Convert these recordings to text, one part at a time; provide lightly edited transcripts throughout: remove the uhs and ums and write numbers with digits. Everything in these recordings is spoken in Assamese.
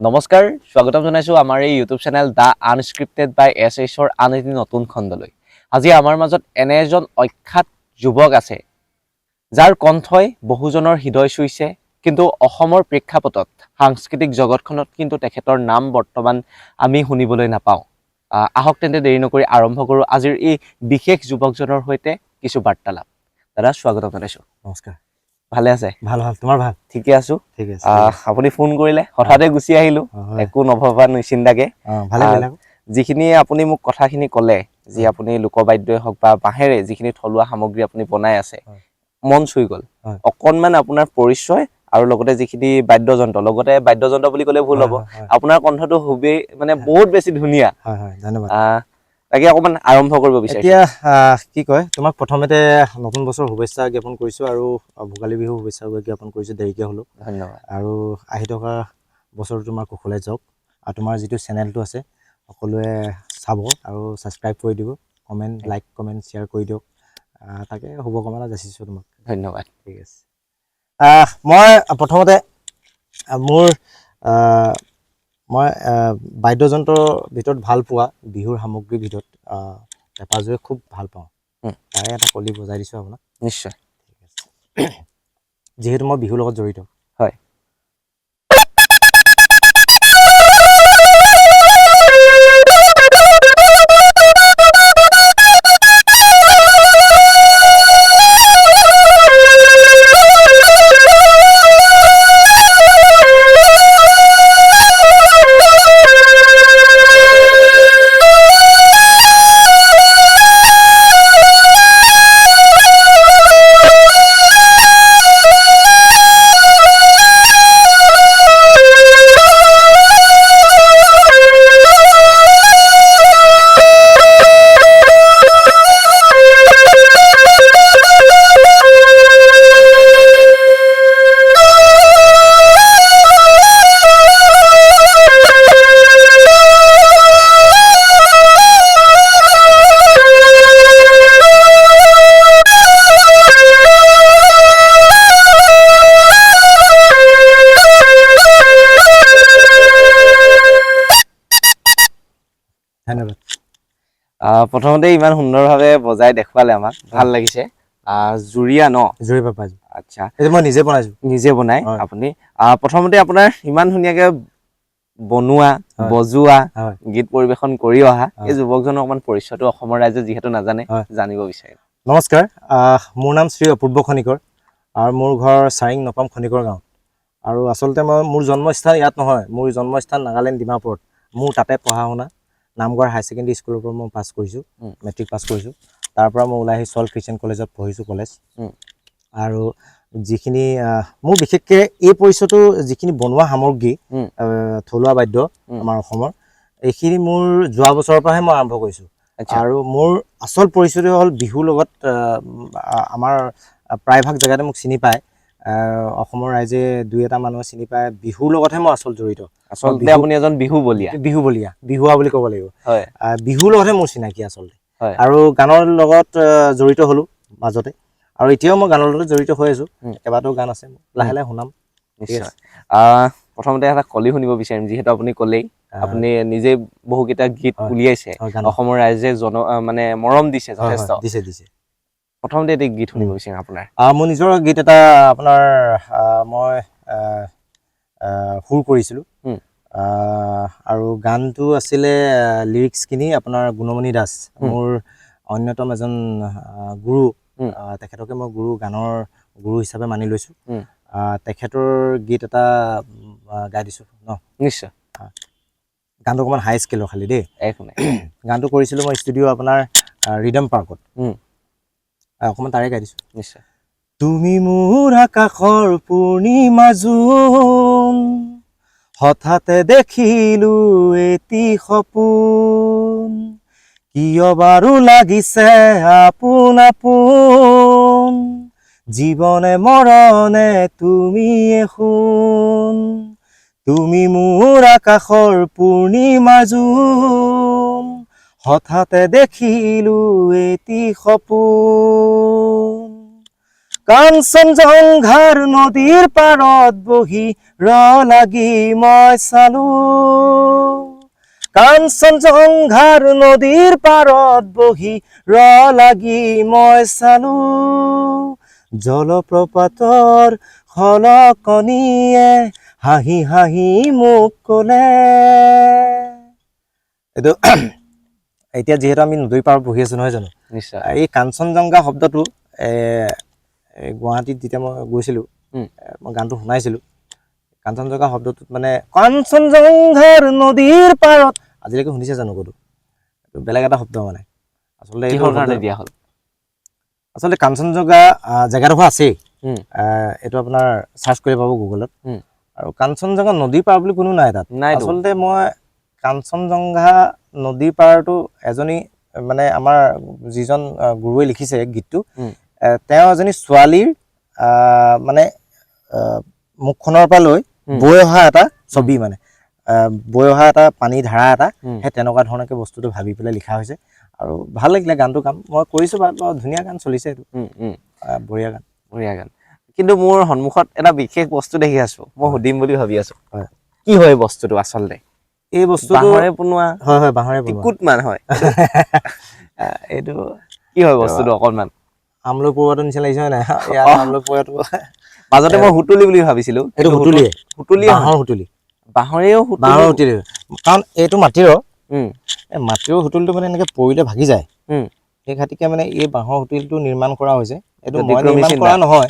নমস্কাৰ স্বাগতম জনাইছো আমাৰ এই ইউটিউব চেনেল দা আনস্ক্ৰিপ্টেড বাই এছএছৰ আন এটি নতুন খণ্ডলৈ। আজি আমাৰ মাজত এনে এজন অখ্যাত যুৱক আছে যাৰ কণ্ঠই বহুজনৰ হৃদয় চুইছে, কিন্তু অসমৰ প্ৰেক্ষাপটত সাংস্কৃতিক জগতখনত কিন্তু তেখেতৰ নাম বৰ্তমান আমি শুনিবলৈ নাপাওঁ। আহক তেন্তে দেৰি নকৰি আৰম্ভ কৰোঁ আজিৰ এই বিশেষ যুৱকজনৰ সৈতে কিছু বাৰ্তালাপ। দাদা স্বাগতম জনাইছো। নমস্কাৰ। ভালে আছে? ভাল ভাল, তোমাৰ ভাল? ঠিকে আছো। ঠিক আছে। আপুনি ফোন কৰিলে হঠাতে গুচি আহিলো, একো নভবা নিচিন্তাকে। ভালে কৰিলা। যিখিনি আপুনি মোক কথাখিনি ক'লে, যি আপুনি লোকবাদ্যই হওক বা বাঁহেৰে যিখিনি থলুৱা সামগ্ৰী আপুনি বনাই আছে, মন চুই গ'ল। অকণমান আপোনাৰ পৰিচয় আৰু লগতে যিখিনি বাদ্যযন্ত্ৰ, লগতে বাদ্যযন্ত্ৰ বুলি ক'লে ভুল হ'ব, আপোনাৰ কণ্ঠটো খুবেই মানে বহুত বেছি ধুনীয়া। হয় হয়, ধন্যবাদ। তাকে অকণমান আৰম্ভ কৰিব বিচাৰিছো। এতিয়া কি কয়, তোমাক প্ৰথমতে নতুন বছৰ শুভেচ্ছা জ্ঞাপন কৰিছো আৰু ভোগালী বিহু শুভেচ্ছা জ্ঞাপন কৰিছো, দেৰিকে হ'লেও। ধন্যবাদ। আৰু আহি থকা বছৰটো তোমাৰ কুশলে যাওক। আৰু তোমাৰ যিটো চেনেলটো আছে সকলোৱে চাব আৰু ছাবস্ক্ৰাইব কৰি দিব, লাইক কমেণ্ট শ্বেয়াৰ কৰি দিয়ক। তাকে শুভকামনা যাচিছোঁ তোমাক। ধন্যবাদ। ঠিক আছে। মই প্ৰথমতে মই বাদ্যযন্ত্ৰৰ ভিতৰত ভাল পোৱা বিহুৰ সামগ্ৰীৰ ভিতৰত পেঁপাযোৰে খুব ভাল পাওঁ। তাৰে এটা কলি বজাই দিছোঁ আপোনাক। নিশ্চয়। ঠিক আছে। যিহেতু মই বিহুৰ লগত জড়িত। হয়। ধন্যবাদ। প্ৰথমতে ইমান সুন্দৰভাৱে বজাই দেখুৱালে, আমাক ভাল লাগিছে। জুৰীয়া ন? জুৰি পেঁপাযোৰ। আচ্ছা, এইটো মই নিজে বনাইছো। নিজে বনাই আপুনি? প্ৰথমতে আপোনাৰ ইমান ধুনীয়াকে বনোৱা, বজোৱা, গীত পৰিৱেশন কৰি অহা এই যুৱকজনৰ অকমান পৰিচয়টো অসমৰ ৰাইজে যিহেতু নাজানে, জানিব বিচাৰিম। নমস্কাৰ, মোৰ নাম শ্ৰী অপূৰ্ব খনিকৰ আৰু মোৰ ঘৰ চাৰিং নপাম খনিকৰ গাঁৱত। আৰু আচলতে মোৰ জন্মস্থান ইয়াত নহয়, মোৰ জন্মস্থান নাগালেণ্ড ডিমাপুৰত। মোৰ তাতে পঢ়া শুনা। নামগড় হায়াৰ ছেকেণ্ডেৰী স্কুলৰ পৰা মই পাছ কৰিছোঁ, মেট্ৰিক পাছ কৰিছোঁ। তাৰ পৰা মই ওলাই আহি চল খ্ৰীষ্টিয়ান কলেজত পঢ়িছোঁ কলেজ। আৰু যিখিনি মোৰ বিশেষকৈ এই পৰিচয়টো যিখিনি বনোৱা সামগ্ৰী, থলুৱা বাদ্য আমাৰ অসমৰ, এইখিনি মোৰ যোৱা বছৰৰ পৰাহে মই আৰম্ভ কৰিছোঁ। আৰু মোৰ আচল পৰিচয়টো হ'ল বিহুৰ লগত। আমাৰ প্ৰায়ভাগ জেগাতে মোক চিনি পায়, অসমৰ ৰাইজে দুই এটা মানুহে চিনি পায়। বিহুৰ লগতহে মই আচল জড়িত। আচলতে আপুনি এজন বিহু বলীয়া, বিহুৱা বুলি ক'ব লাগিব। হয়, বিহুৰ লগতহে মোৰ চিনাকি আচলতে। আৰু গানৰ লগত জড়িত হ'লোঁ মাজতে, আৰু এতিয়াও মই গানৰ লগত জড়িত হৈ আছোঁ। কেইবাটাও গান আছে, লাহে লাহে শুনাম। নিশ্চয়। প্ৰথমতে এটা কলি শুনিব বিচাৰিম, যিহেতু আপুনি ক'লেই আপুনি নিজে বহুকেইটা গীত উলিয়াইছে, অসমৰ ৰাইজে মানে মৰম দিছে যথেষ্ট। দিছে। প্ৰথমতে এটি গীত শুনিব বিচাৰিম আপোনাৰ। মোৰ নিজৰ গীত এটা আপোনাৰ মই সুৰ কৰিছিলোঁ। আৰু গানটো আছিলে লিৰিক্সখিনি আপোনাৰ গুণমণি দাস, মোৰ অন্যতম এজন গুৰু। তেখেতকে মই গানৰ গুৰু হিচাপে মানি লৈছোঁ। তেখেতৰ গীত এটা গাই দিছোঁ ন? নিশ্চয়। গানটো অকণমান হাই স্কেলৰ খালি দেই। গানটো কৰিছিলোঁ মই ষ্টুডিঅ' আপোনাৰ ৰিডম পাৰ্কত। অকণমান তাৰে গাই দিছোঁ। নিশ্চয়। তুমি মোৰ আকাশৰ পূৰ্ণিমা জোন, হঠাতে দেখিলো এটি সপোন, কিয় বাৰু লাগিছে আপোন আপোন, জীৱনে মৰণে তুমি শুন। তুমি মোৰ আকাশৰ পূৰ্ণিমা জোন, হঠাতে দেখিলো এটি সপোন, কাঞ্চনজংঘাৰ নদীৰ পাৰত বহি লাগি মই চালো কাঞ্চনজংঘাৰ নদীৰ পাৰত বহি লাগি মই চালো জলপ্ৰপাতৰ খলকণীয়ে হাঁহি হাঁহি মোক ক'লে এইটো এতিয়া যিহেতু আমি নদীৰ পাৰত বহি আছো নহয় জানো নিশ্চয় এই কাঞ্চনজংঘা শব্দটো গুৱাহাটীত যেতিয়া মই গৈছিলোঁ মই গানটো শুনাইছিলোঁ কাঞ্চনজংঘা শব্দটোত মানে কাঞ্চনজংঘাৰ নদীৰ পাৰত আজিলৈকে শুনিছে জানো ক'তো বেলেগ এটা শব্দ মানে আচলতে কিহৰ কাৰণে দিয়া হ'ল আচলতে কাঞ্চনজংঘা জেগাডোখৰ আছেই এইটো আপোনাৰ চাৰ্চ কৰি পাব গুগলত আৰু কাঞ্চনজংঘা নদীৰ পাৰ বুলি কোনো নাই তাত আচলতে মই কাঞ্চনজংঘা নদীৰ পাৰটো এজনী মানে আমাৰ যিজন গুৰুৱে লিখিছে গীতটো তেওঁ এজনী ছোৱালীৰ মানে মুখখনৰ পৰা লৈ বৈ অহা এটা ছবি মানে বৈ অহা এটা পানী ধাৰা এটা সেই তেনেকুৱা ধৰণকে বস্তুটো ভাবি পেলাই লিখা হৈছে আৰু ভাল লাগিলে গানটো কাম মই কৰিছোঁ ধুনীয়া গান চলিছে এইটো বঢ়িয়া গান কিন্তু মোৰ সন্মুখত এটা বিশেষ বস্তু দেখি আছো মই সুধিম বুলি ভাবি আছো কি হয় বস্তুটো আচলতে এই বস্তুটো বাঁহৰে বনোৱা হয় বাঁহৰে বনোৱা টিকুটমান হয় এইটো কি হয় বস্তুটো অকণমান আমলৈ পৰুৱাটো নিচিনা লাগিছে হয় নাই ইয়াত আমলৈ পৰুৱাটো মাজতে মই হুতুলি বুলি ভাবিছিলো এইটো হুতুলিয়ে হুতুলি বাঁহৰ হুতুলি বাঁহৰেও বাঁহৰ হুতুলি কাৰণ এইটো মাটিৰ হুতুলিটো মানে এনেকে পৰিলে ভাগি যায় সেই খাতিকে মানে এই বাঁহৰ হুতুলিটো নিৰ্মাণ কৰা হৈছে এইটো মই নিৰ্মাণ কৰা নহয়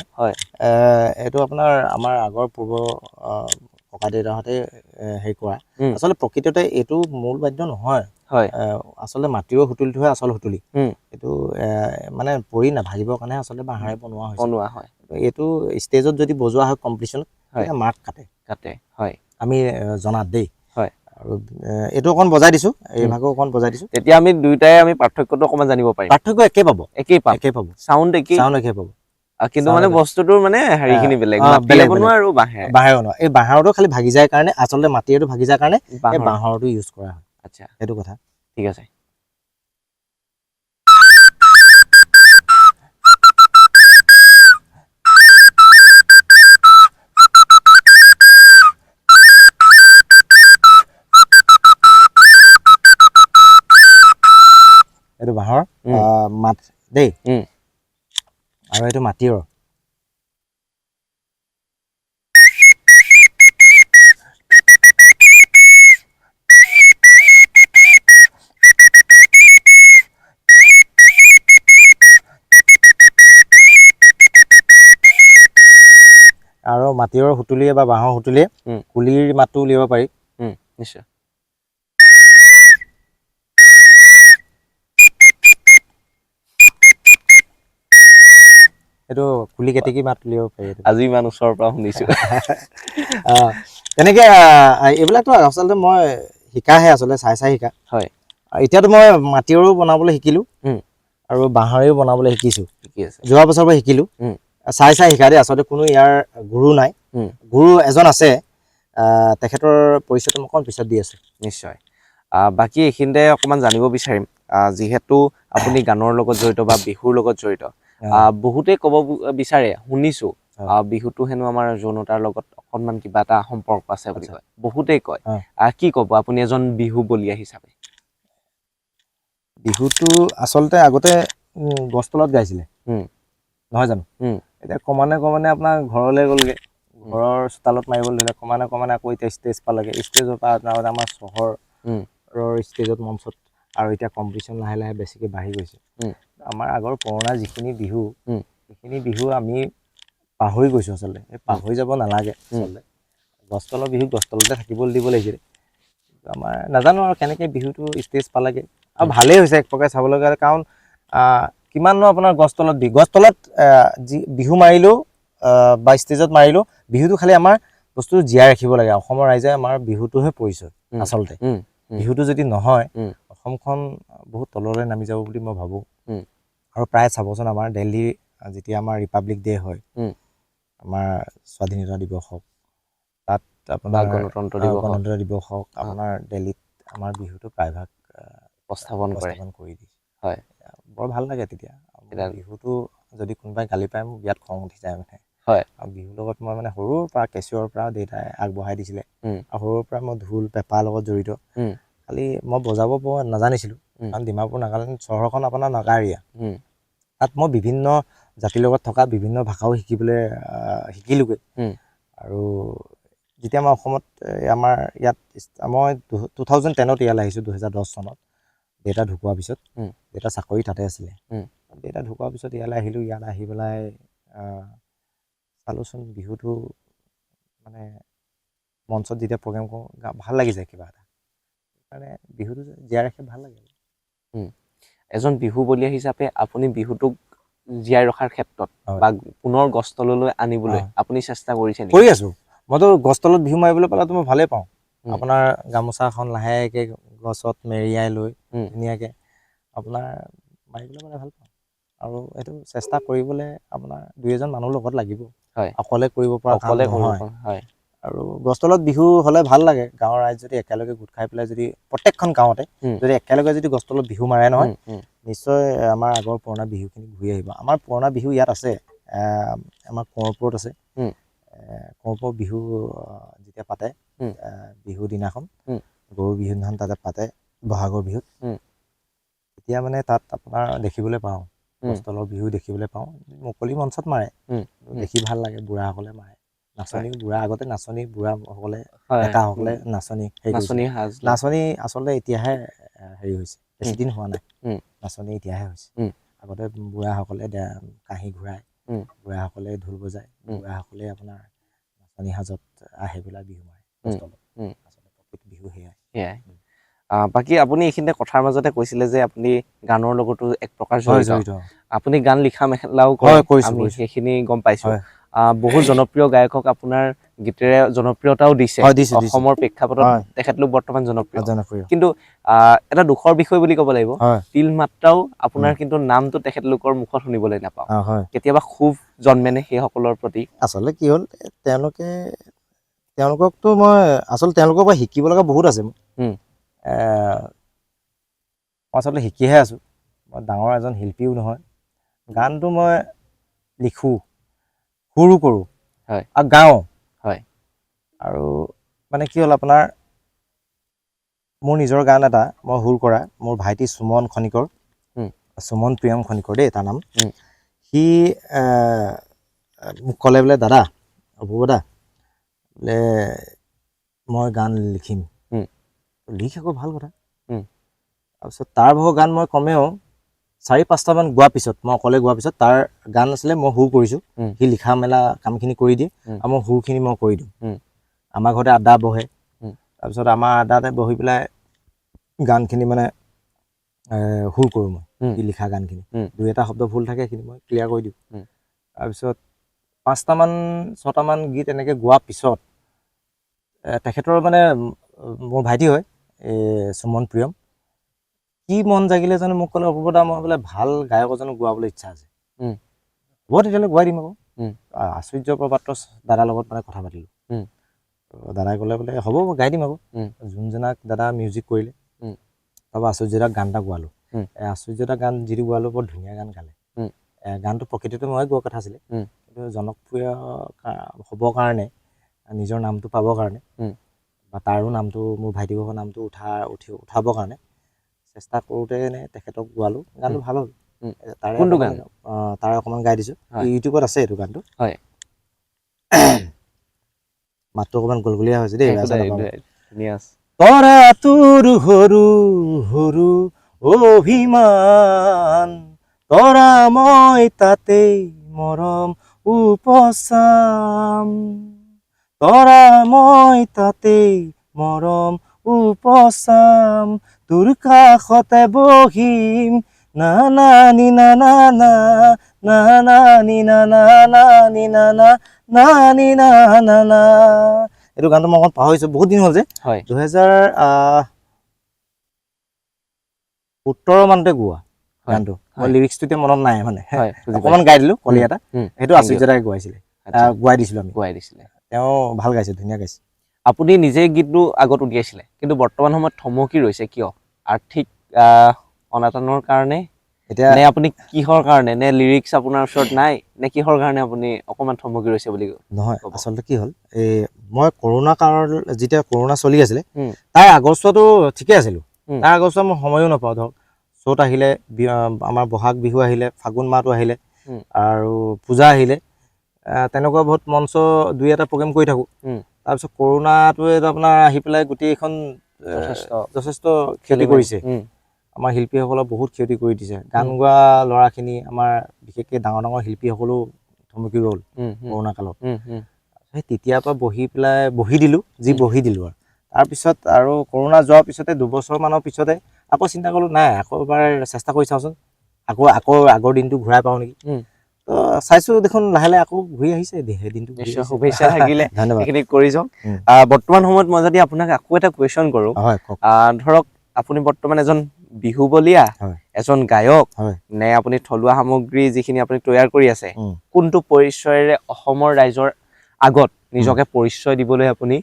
এইটো আপোনাৰ আমাৰ আগৰ পূৰ্ব ককা দেউতাহঁতে হেৰি কৰা আচলতে প্ৰকৃততে এইটো মূল বাদ্য নহয় আচলতে মাটিৰ হুতুলিটোহে আচল হুতুলি এইটো মানে পৰি নাভাগিবৰ কাৰণে আচলতে বাঁহেৰে বনোৱা হয় এইটো ষ্টেজত যদি বজোৱা হয় কম্পিটিশ্যনত তেতিয়া মাৰ্ক কাটে আমি জনাত দেই আৰু এইটো অকণ বজাই দিছো এই ভাগো অকণ বজাই দিছো তেতিয়া আমি দুইটাই আমি পাৰ্থক্যটো অকণমান জানিব পাৰিম পাৰ্থক্য একেই পাব সাউন্ড একেই পাব কিন্তু মানে বস্তুটোৰ মানে হেৰিখিনি বেলেগ বেলেগ বনোৱা আৰু বাঁহেৰে বনোৱা এই বাঁহৰটো খালি ভাগি যায় কাৰণে আচলতে মাটিৰটো ভাগি যায় কাৰণে এই বাঁহৰটো ইউজ কৰা হয় আচ্ছা সেইটো কথা ঠিক আছে এইটো বাঁহৰ মাত দেই আৰু এইটো মাটিৰ আৰু মাটিৰ হুতুলিয়ে বা বাঁহৰ হুতুলিয়ে কুলিৰ মাতটো উলিয়াব পাৰি নিশ্চয় এইটো কুলি কেতেকী মাত উলিয়াব পাৰি আজি ইমান ওচৰৰ পৰা শুনিছো তেনেকে এইবিলাকতো আচলতে মই শিকাহে আচলতে চাই শিকা হয় এতিয়াতো মই মাটিৰো বনাবলৈ শিকিলো আৰু বাঁহৰেও বনাবলৈ শিকিছো যোৱা বছৰৰ পৰা শিকিলো চাই শিকা দেই আচলতে কোনো ইয়াৰ গুৰু নাই গুৰু এজন আছে তেখেতৰ পৰিচয়টো মই অকণ পিছত দি আছো নিশ্চয় বাকী এইখিনিতে অকণমান জানিব বিচাৰিম যিহেতু আপুনি গানৰ লগত জড়িত বা বিহুৰ লগত জড়িত বহুতে ক'ব বিচাৰে শুনিছো বিহুটো হেনো আমাৰ যৌনতাৰ লগত অকণমান কিবা এটা সম্পৰ্ক আছে বুলি কয় বহুতেই কয় কি ক'ব আপুনি এজন বিহু বলিয়া হিচাপে বিহুটো আচলতে আগতে গছ তলত গাইছিলে নহয় জানো এতিয়া ক্ৰমান্বয়ে আপোনাৰ ঘৰলৈ গ'লগে ঘৰৰ চোতালত মাৰিবলৈ ধৰিলে ক্ৰমান্বয়ে আকৌ এতিয়া ষ্টেজ পালেগে ষ্টেজৰ পৰা আমাৰ চহৰৰ ষ্টেজত মঞ্চত আৰু এতিয়া কম্পিটিশ্যন লাহে লাহে বেছিকৈ বাঢ়ি গৈছে আমাৰ আগৰ পুৰণা যিখিনি বিহু সেইখিনি বিহু আমি পাহৰি গৈছোঁ আচলতে পাহৰি যাব নালাগে আচলতে গছ তলৰ বিহু গছ তলতে থাকিবলৈ দিব লাগিছিলে আমাৰ নাজানো আৰু কেনেকৈ বিহুটো ষ্টেজ পালেগে আৰু ভালেই হৈছে এক প্ৰকাৰে চাবলৈ গ'লে কাৰণ কিমাননো আপোনাৰ গছ তলত যি বিহু মাৰিলেও বা ষ্টেজত মাৰিলেও বিহুটো খালি আমাৰ বস্তুটো জীয়াই ৰাখিব লাগে অসমৰ ৰাইজে আমাৰ বিহুটোহে পৰিচয় আচলতে বিহুটো যদি নহয় অসমখন বহুত তললৈ নামি যাব বুলি মই ভাবোঁ আৰু প্ৰায় চাবচোন আমাৰ দিল্লী যেতিয়া আমাৰ ৰিপাব্লিক ডে হয় আমাৰ স্বাধীনতা দিৱস হওক তাত আপোনাৰ গণতন্ত্ৰ দিৱস হওক আপোনাৰ দিল্লীত আমাৰ বিহুটো প্ৰায়ভাগ উপস্থাপন কৰি দিছে হয় বৰ ভাল লাগে তেতিয়া বিহুটো যদি কোনোবাই গালি পায় মোৰ বিৰাট খং উঠি যায় মানে হয় আৰু বিহুৰ লগত মই মানে সৰুৰ পৰা কেঁচুৱাৰ পৰা দেউতাই আগবঢ়াই দিছিলে উম আৰু সৰুৰ পৰা মই ঢোল পেঁপাৰ লগত জড়িত উম খালি মই বজাব নাজানিছিলোঁ কাৰণ ডিমাপুৰ নাগালেণ্ড চহৰখন আপোনাৰ নাগা এৰিয়া তাত মই বিভিন্ন জাতিৰ লগত থকা বিভিন্ন ভাষাও শিকিলোগৈ আৰু যেতিয়া মই অসমত আমাৰ ইয়াত মই 2010 ইয়ালৈ আহিছোঁ 2010 চনত দেউতা ঢুকোৱাৰ পিছত দেউতা চাকৰি তাতে আছিলে দেউতা ঢুকোৱাৰ পিছত ইয়ালৈ আহিলোঁ ইয়াত আহি পেলাই চালোচোন বিহুটো মানে মঞ্চত যেতিয়া প্ৰগ্ৰেম কৰোঁ ভাল লাগি যায় কিবা এটা সেইকাৰণে বিহুটো জীয়াই ৰাখি ভাল লাগে এজন বিহু বলিয়া হিচাপে আপুনি বিহুটোক জীয়াই ৰখাৰ ক্ষেত্ৰত হয়। বা পুনৰ গছতললৈ আনিবলৈ হয়। আপুনি চেষ্টা কৰিছে নেকি? কৰি আছোঁ মইতো গছতলত বিহু মাৰিবলৈ পালেতো মই ভালেই পাওঁ আপোনাৰ গামোচাখন লাহেকৈ গছত মেৰিয়াই লৈ ধুনীয়াকৈ আপোনাৰ মাৰিবলৈ মানে ভাল পাওঁ আৰু এইটো চেষ্টা কৰিবলৈ আপোনাৰ 2-এজন মানুহ লগত লাগিব হয় অকলে কৰিব পৰা কাম অকলে কৰিব নহয় হয় আৰু গছতলত বিহু হ'লে ভাল লাগে গাঁৱৰ ৰাইজ যদি একেলগে গোট খাই পেলাই যদি প্ৰত্যেকখন গাঁৱতে যদি একেলগে যদি গছতলত বিহু মাৰে নহয় নিশ্চয় আমাৰ আগৰ পুৰণা বিহুখিনি ঘূৰি আহিব আমাৰ পুৰণা বিহু ইয়াত আছে আমাৰ কোঁৱৰপুৰত আছে কোঁৱৰপুৰ বিহু যেতিয়া পাতে বিহু দিনাখন গৰু বিহু দিনাখন তাতে পাতে বহাগৰ বিহুত তেতিয়া মানে তাত আপোনাৰ দেখিবলৈ পাওঁ গছতলৰ বিহু দেখিবলৈ পাওঁ মুকলি মঞ্চত মাৰে দেখি ভাল লাগে বুঢ়াসকলে মাৰে নাচনী বুঢ়া আগতে নাচনী বুঢ়াসকলে ডেকাসকলে নাচনী নাচনী আচলতে এতিয়াহে হেৰি হৈছে বেছি দিন হোৱা নাই নাচনী এতিয়াহে হৈছে আগতে বুঢ়াসকলে কাঁহী ঘূৰাই বুঢ়াসকলে ঢোল বজায় বুঢ়াসকলে আপোনাৰ নাচনী সাজত আহি পেলাই বিহু মাৰে গছতলত আচলতে প্ৰকৃত বিহু সেয়াই বাকী আপুনি এইখিনিতে কথাৰ মাজতে কৈছিলে যে আপুনি গানৰ লগতো এক প্ৰকাৰ জড়িত আপুনি গান লিখা মেলাও আমি সেইখিনি গম পাইছোঁ বহু জনপ্ৰিয় গায়কক আপোনাৰ গীতেৰে জনপ্ৰিয়তাও দিছে অসমৰ প্ৰেক্ষাপটত তেখেতলোক বৰ্তমান জনপ্ৰিয় কিন্তু এটা দুখৰ বিষয় বুলি ক'ব লাগিব তিল মাত্ৰাও আপোনাৰ কিন্তু নামটো তেখেতলোকৰ মুখত শুনিবলৈ নাপাওঁ কেতিয়াবা খুব জন্মেনে সেইসকলৰ প্ৰতি আচলতে কি হ'ল তেওঁলোককতো মই আচলতে তেওঁলোকৰ পৰা শিকিব লগা বহুত আছে মই আচলতে শিকিহে আছোঁ মই ডাঙৰ এজন শিল্পীও নহয় গানটো মই লিখোঁ সুৰো কৰোঁ আৰু গাওঁ আৰু মানে কি হ'ল আপোনাৰ মোৰ নিজৰ গান এটা মই সুৰ কৰা মোৰ ভাইটি সুমন খনিকৰ সুমন প্ৰিয়ম খনিকৰ দেই তাৰ নাম সি মোক ক'লে বোলে দাদা অপূৰ্ব দা বোলে মই গান লিখিম লিখ আকৌ ভাল কথা তাৰপিছত তাৰ ভাগৰ গান মই কমেও 4-5টামান গোৱাৰ পিছত মই অকলে গোৱাৰ পিছত তাৰ গান আছিলে মই সুৰ কৰিছোঁ সি লিখা মেলা কামখিনি কৰি দিয়ে আৰু মই সুৰখিনি মই কৰি দিওঁ আমাৰ ঘৰতে আড্ডা বহে তাৰপিছত আমাৰ আড্ডাতে বহি পেলাই গানখিনি মানে সুৰ কৰোঁ মই সি লিখা গানখিনি 2-এটা শব্দ ভুল থাকে সেইখিনি মই ক্লিয়াৰ কৰি দিওঁ তাৰপিছত 5টামান 6টামান গীত এনেকৈ গোৱাৰ পিছত তেখেতৰ মানে মোৰ ভাইটি হয় সুমন প্ৰিয়ম কি মন জাগিলে জানো মোক ক'লে অপূৰ্ব দা মই বোলে ভাল গায়ক এজনক গোৱাবলৈ ইচ্ছা আছে হ'ব তেতিয়াহ'লে গোৱাই দিম আকৌ আশ্চৰ্য প্ৰপাত্ৰ দাদাৰ লগত মানে কথা পাতিলোঁ দাদাই ক'লে বোলে হ'ব মই গাই দিম আকৌ যোনজনাক দাদা মিউজিক কৰিলে তাৰপৰা আশ্চৰ্যদাক গান এটা গোৱালোঁ আশ্চৰ্যদা গান যিটো গোৱালোঁ বৰ ধুনীয়া গান গালে গানটো প্ৰকৃততে মই গোৱা কথা আছিলে কিন্তু জনপ্ৰিয় হ'বৰ কাৰণে নিজৰ নামটো পাবৰ কাৰণে বা তাৰো নামটো মোৰ ভাইটিভাগৰ নামটো উঠাবৰ কাৰণে চেষ্টা কৰোঁতে তেখেতক গোৱালোঁ গানটো ভাল হ'ল তাৰে অকণমান গাই দিছোঁ ইউটিউবত আছে এইটো গানটো মাতটো অকণমান গলগলীয়া হৈছে দেই তৰা তোৰ সৰু সৰু অভিমান তৰা মই তাতেই মৰম উপচাম তৰা মই তাতেই মৰম উপচাম তোৰ কাষতে বহিম না না নি না না না না না নি না না না নি না না না নি না না না এইটো গানটো মই অকণ পাহৰিছোঁ বহুত দিন হ'ল যে 2017 মানতে গোৱা গানটো মই লিৰিক্সটো এতিয়া মনত নাই মানে অকণমান গাই দিলোঁ কলি এটা সেইটো আশ্চৰ্যদাই গোৱাই দিছিলোঁ আমি তেওঁ ভাল গাইছে ধুনীয়া গাইছে আপুনি নিজে গীতটো আগত উলিয়াইছিলে কিন্তু বৰ্তমান সময়ত থমকি ৰৈছে কিয় আৰ্থিক অনাটনৰ কাৰণে এতিয়া নে আপুনি কিহৰ কাৰণে নে লিৰিক্স আপোনাৰ ওচৰত নাই নে কিহৰ কাৰণে আপুনি অকমান থমকি ৰৈছে বুলি নহয় ক'ব? আচলতে কি হ'ল এই মই কৰোণা কালত যেতিয়া কৰোণা চলি আছিলে উম, তাৰ আগষ্টতো ঠিকে আছিলোঁ উম, তাৰ আগষ্টত মই সময়ো নাপাওঁ ধৰক চ'ত আহিলে আমাৰ বহাগ বিহু আহিলে ফাগুন মাহটো আহিলে উম, আৰু পূজা আহিলে তেনেকুৱা বহুত মঞ্চ দুই এটা প্ৰগ্ৰেম কৰি থাকোঁ উম, তাৰপিছত কৰোণাটোৱে আপোনাৰ আহি পেলাই গোটেইখন যথেষ্ট যথেষ্ট ক্ষতি খেলি মেলি। কৰিছে উম, আমাৰ শিল্পীসকলক বহুত ক্ষতি কৰি দিছে গান উম, গোৱা ল'ৰাখিনি আমাৰ বিশেষকৈ ডাঙৰ ডাঙৰ শিল্পীসকলেও থমকি গ'ল উম, উম, কৰোণা কালত উম, উম, সেই তেতিয়াৰ পৰা বহি দিলোঁ উম, বহি দিলোঁ আৰু তাৰপিছত আৰু কৰোণা যোৱাৰ পিছতে দুবছৰমানৰ পিছতে আকৌ চিন্তা কৰিলোঁ নাই আকৌ এবাৰ চেষ্টা কৰি চাওঁচোন আকৌ আগৰ দিনটো ঘূৰাই পাওঁ নেকি উম, তো চাইছোঁ দেখোন লাহে লাহে আকৌ ঘূৰি আহিছে সেই দিনটো ঘূৰি নিশ্চয় আহিছে শুভেচ্ছা থাকিলে ধন্যবাদ সেইখিনি কৰি যাওক উম। বৰ্তমান সময়ত মই যদি আপোনাক আকৌ এটা কুৱেশ্যন কৰোঁ হয় কওক ধৰক আপুনি বৰ্তমান এজন বিহু বলীয়া হয় এজন গায়ক হয় নে আপুনি থলুৱা সামগ্ৰী যিখিনি আপুনি তৈয়াৰ কৰি আছে উম, কোনটো পৰিচয়েৰে অসমৰ ৰাইজৰ আগত উম। নিজকে পৰিচয় দিবলৈ আপুনি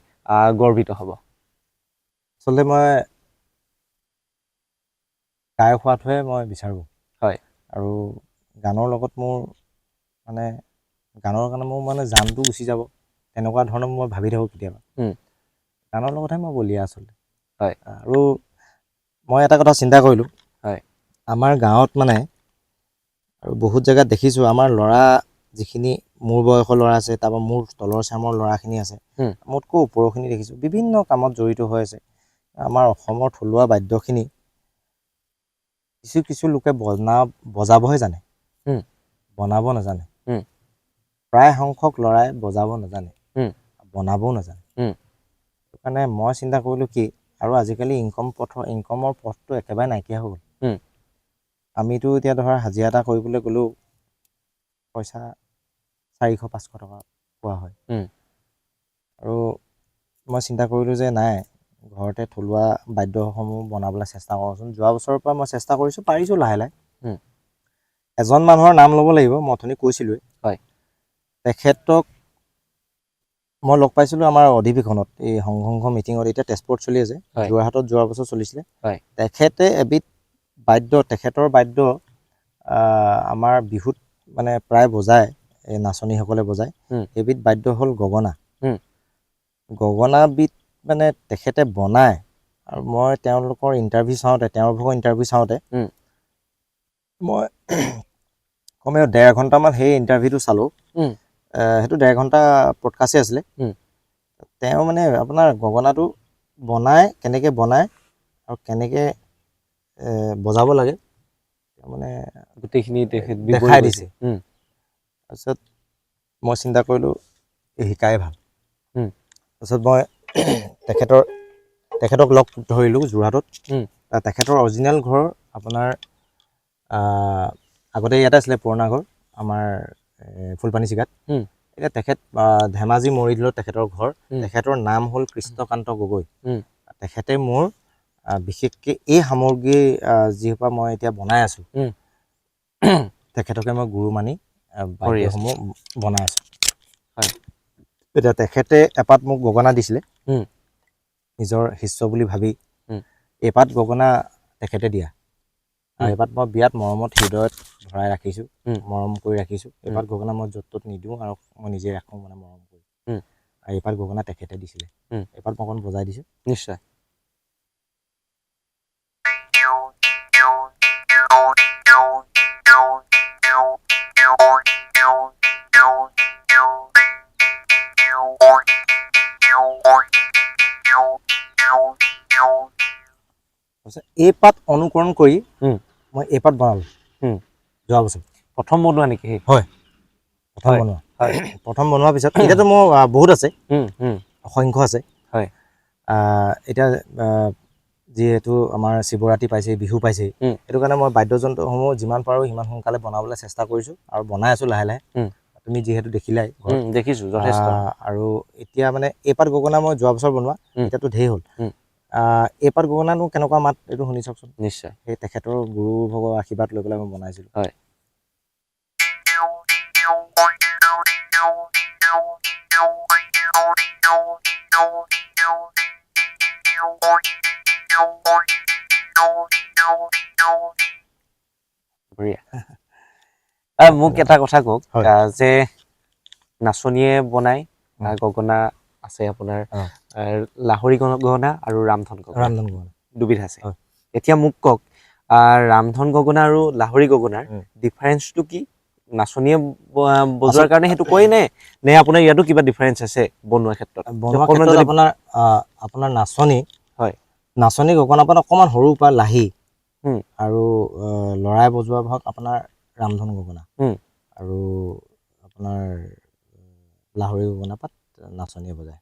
গৰ্বিত হ'ব? আচলতে মই গায়ক হোৱাটোহে মই বিচাৰোঁ হয় আৰু গানৰ লগত মোৰ মানে গানৰ কাৰণে মোৰ মানে জানটো গুচি যাব তেনেকুৱা ধৰণৰ মই ভাবি থাকোঁ কেতিয়াবা উম, গানৰ লগতহে মই বলিয়া আচলতে হয় আৰু মই এটা কথা চিন্তা কৰিলোঁ হয় আমাৰ গাঁৱত মানে আৰু বহুত জেগাত দেখিছোঁ আমাৰ ল'ৰা যিখিনি মোৰ বয়সৰ ল'ৰা আছে তাৰপৰা মোৰ তলৰ চামৰ ল'ৰাখিনি আছে উম, মোতকৈ ওপৰখিনি দেখিছোঁ বিভিন্ন কামত জড়িত হৈ আছে আমাৰ অসমৰ থলুৱা বাদ্যখিনি কিছু কিছু লোকে বজাবহে জানে উম, বনাব নাজানে উম, প্ৰায় সংখ্যক ল'ৰাই বজাব নাজানে উম, বনাবও নাজানে উম, সেইকাৰণে মই চিন্তা কৰিলোঁ কি আৰু আজিকালি ইনকমৰ পথটো একেবাৰে নাইকিয়া হৈ গ'ল উম, আমিতো এতিয়া ধৰা হাজিৰা এটা কৰিবলৈ গ'লেও পইচা 400-500 টকা পোৱা হয় উম, আৰু মই চিন্তা কৰিলোঁ যে নাই ঘৰতে থলুৱা বাদ্যসমূহ বনাবলৈ চেষ্টা কৰোঁচোন যোৱা বছৰৰ পৰা মই চেষ্টা কৰিছোঁ পাৰিছোঁ লাহে লাহে উম, এজন মানুহৰ নাম ল'ব লাগিব মই অথনি কৈছিলোঁৱেই হয় তেখেতক মই লগ পাইছিলোঁ আমাৰ অধিৱেশনত এই সংঘ মিটিঙত এতিয়া তেজপুৰত চলি আছে হয় যোৰহাটত যোৱা বছৰ চলিছিলে হয় তেখেতে এবিধ তেখেতৰ বাদ্য আমাৰ বিহুত মানে প্ৰায় বজায় এই নাচনীসকলে বজায় উম, এবিধ বাদ্য হ'ল গগনা উম, গগনাবিধ মানে তেখেতে বনায় আৰু মই তেওঁলোকৰ ইণ্টাৰভিউ চাওঁতে উম, মই কমেও 1.5 ঘণ্টামান সেই ইণ্টাৰভিউটো চালোঁ উম, সেইটো 1.5 ঘণ্টা পডকাষ্টেই আছিলে উম, তেওঁ মানে আপোনাৰ গগনাটো কেনেকৈ বনায় আৰু কেনেকৈ বজাব লাগে মানে গোটেইখিনি তেখেত বিৱৰি দেখাই গৈছে দিছে তাৰপিছত মই চিন্তা কৰিলোঁ শিকাই ভাল উম, তাৰপিছত মই তেখেতক লগ ধৰিলোঁ যোৰহাটত উম, তেখেতৰ অৰিজিনেল ঘৰ আপোনাৰ আগতে ইয়াতে আছিলে পুৰণা ঘৰ আমাৰ ফুলপানী চিগাত উম, এতিয়া তেখেত ধেমাজি মৰিদিলত তেখেতৰ ঘৰ উম, তেখেতৰ নাম হ'ল কৃষ্ণকান্ত গগৈ উম, তেখেতে মোৰ বিশেষকৈ এই সামগ্ৰী যিসোপা মই এতিয়া বনাই আছোঁ উম, তেখেতকে মই গুৰু মানি কৰি আছে বাদ্যসমূহ বনাই আছোঁ হয় এতিয়া তেখেতে এপাত মোক গগনা দিছিলে উম, নিজৰ শিষ্য বুলি ভাবি উম, এপাত গগনা তেখেতে দিয়া আৰু উম, এপাত মই বিয়াত মৰমত হৃদয়ত ভৰাই ৰাখিছোঁ উম, মৰম কৰি ৰাখিছোঁ উম, এপাত গগনা মই য'ত ত'ত নিদিওঁ আৰু মই নিজে ৰাখোঁ মানে মৰম কৰি উম, আৰু এপাত গগনা তেখেতে দিছিলে উম, এপাত মই অকণ বজাই দিছোঁ নিশ্চয় এই পাত অনুকৰণ কৰি উম, মই এই পাত বনালোঁ উম, যোৱা বছৰ প্ৰথম বনোৱা নেকি সেই হয় প্ৰথম হয় বনোৱা হয় প্ৰথম বনোৱাৰ পিছত এতিয়াতো মোৰ বহুত আছে উম, উম, অসংখ্য আছে হয় এতিয়া যিহেতু আমাৰ শিৱৰাত্ৰি পাইছেহি বিহু পাইছেহি উম, সেইটো কাৰণে মই বাদ্যযন্ত্ৰসমূহ যিমান পাৰোঁ সিমান সোনকালে বনাবলৈ চেষ্টা কৰিছোঁ আৰু বনাই আছোঁ লাহে লাহে উম, তুমি যিহেতু দেখিলাই ঘৰত দেখিছোঁ যথেষ্ট আৰু এতিয়া মানে এইপাত গগনা মই যোৱা বছৰ বনোৱা উম, এতিয়াতো ঢেৰ হ'ল উম, এইপাত গগনানো কেনেকুৱা মাত এইটো শুনি চাওকচোন নিশ্চয় সেই তেখেতৰ গুৰু ভগৰ আশীৰ্বাদ লৈ পেলাই মই বনাইছিলোঁ হয় বঢ়িয়া মোক এটা কথা কওক হয়। যে নাচনীয়ে বনাই গগনা আছে আপোনাৰ লাহৰি গগনা আৰু ৰামধন গগনা ৰামধন গগনা দুবিধ আছে হয়। এতিয়া মোক কওক ৰামধন গগনা আৰু লাহৰি গগনাৰ ডিফাৰেঞ্চটো কি নাচনীয়ে বজোৱাৰ কাৰণে সেইটো কয় নে আপোনাৰ ইয়াতো কিবা ডিফাৰেঞ্চ আছে বনোৱাৰ ক্ষেত্ৰত বনোৱাৰ অকণমান ক্ষেত্ৰত যদি আপোনাৰ নাচনী হয় নাচনী গগনাপাত অকণমান সৰু পৰা লাহি হুম। আৰু লৰাই বজোৱা ভাগ আপোনাৰ ৰামধন গগনা হুম। আৰু আপোনাৰ লাহৰি গগনাপাত নাচনীয়ে বজায়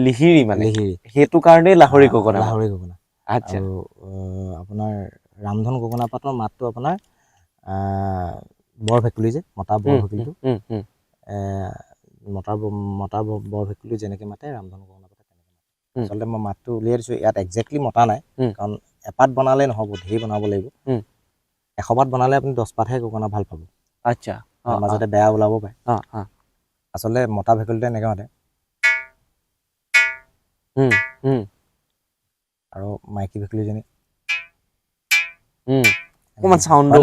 লিহিৰি মানে লিহিৰি সেইটো কাৰণেই লাহৰি গগনা লাহৰি গগনা আচ্ছা আৰু আপোনাৰ ৰামধন গগনা পাতৰ মাতটো আপোনাৰ বৰ ভেকুলী যে মতা বৰ ভেকুলীটো মতা বৰ ভেকুলী যেনেকৈ মাতে ৰামধন গগনা পাতে তেনেকৈ মাতে আচলতে মই মাতটো উলিয়াই দিছোঁ ইয়াত একজেক্টলি মতা নাই কাৰণ এপাত বনালে নহ'ব ধেৰ বনাব লাগিব 100 পাত বনালে আপুনি 10 পাতহে গগনা ভাল পাব আচ্ছা মাজতে বেয়া ওলাব পাৰে অঁ আচলতে মতা ভেকুলীটো এনেকৈ মাতে আৰু মাইকী ভেকুলীজনী অকণমান চাউণ্ডটো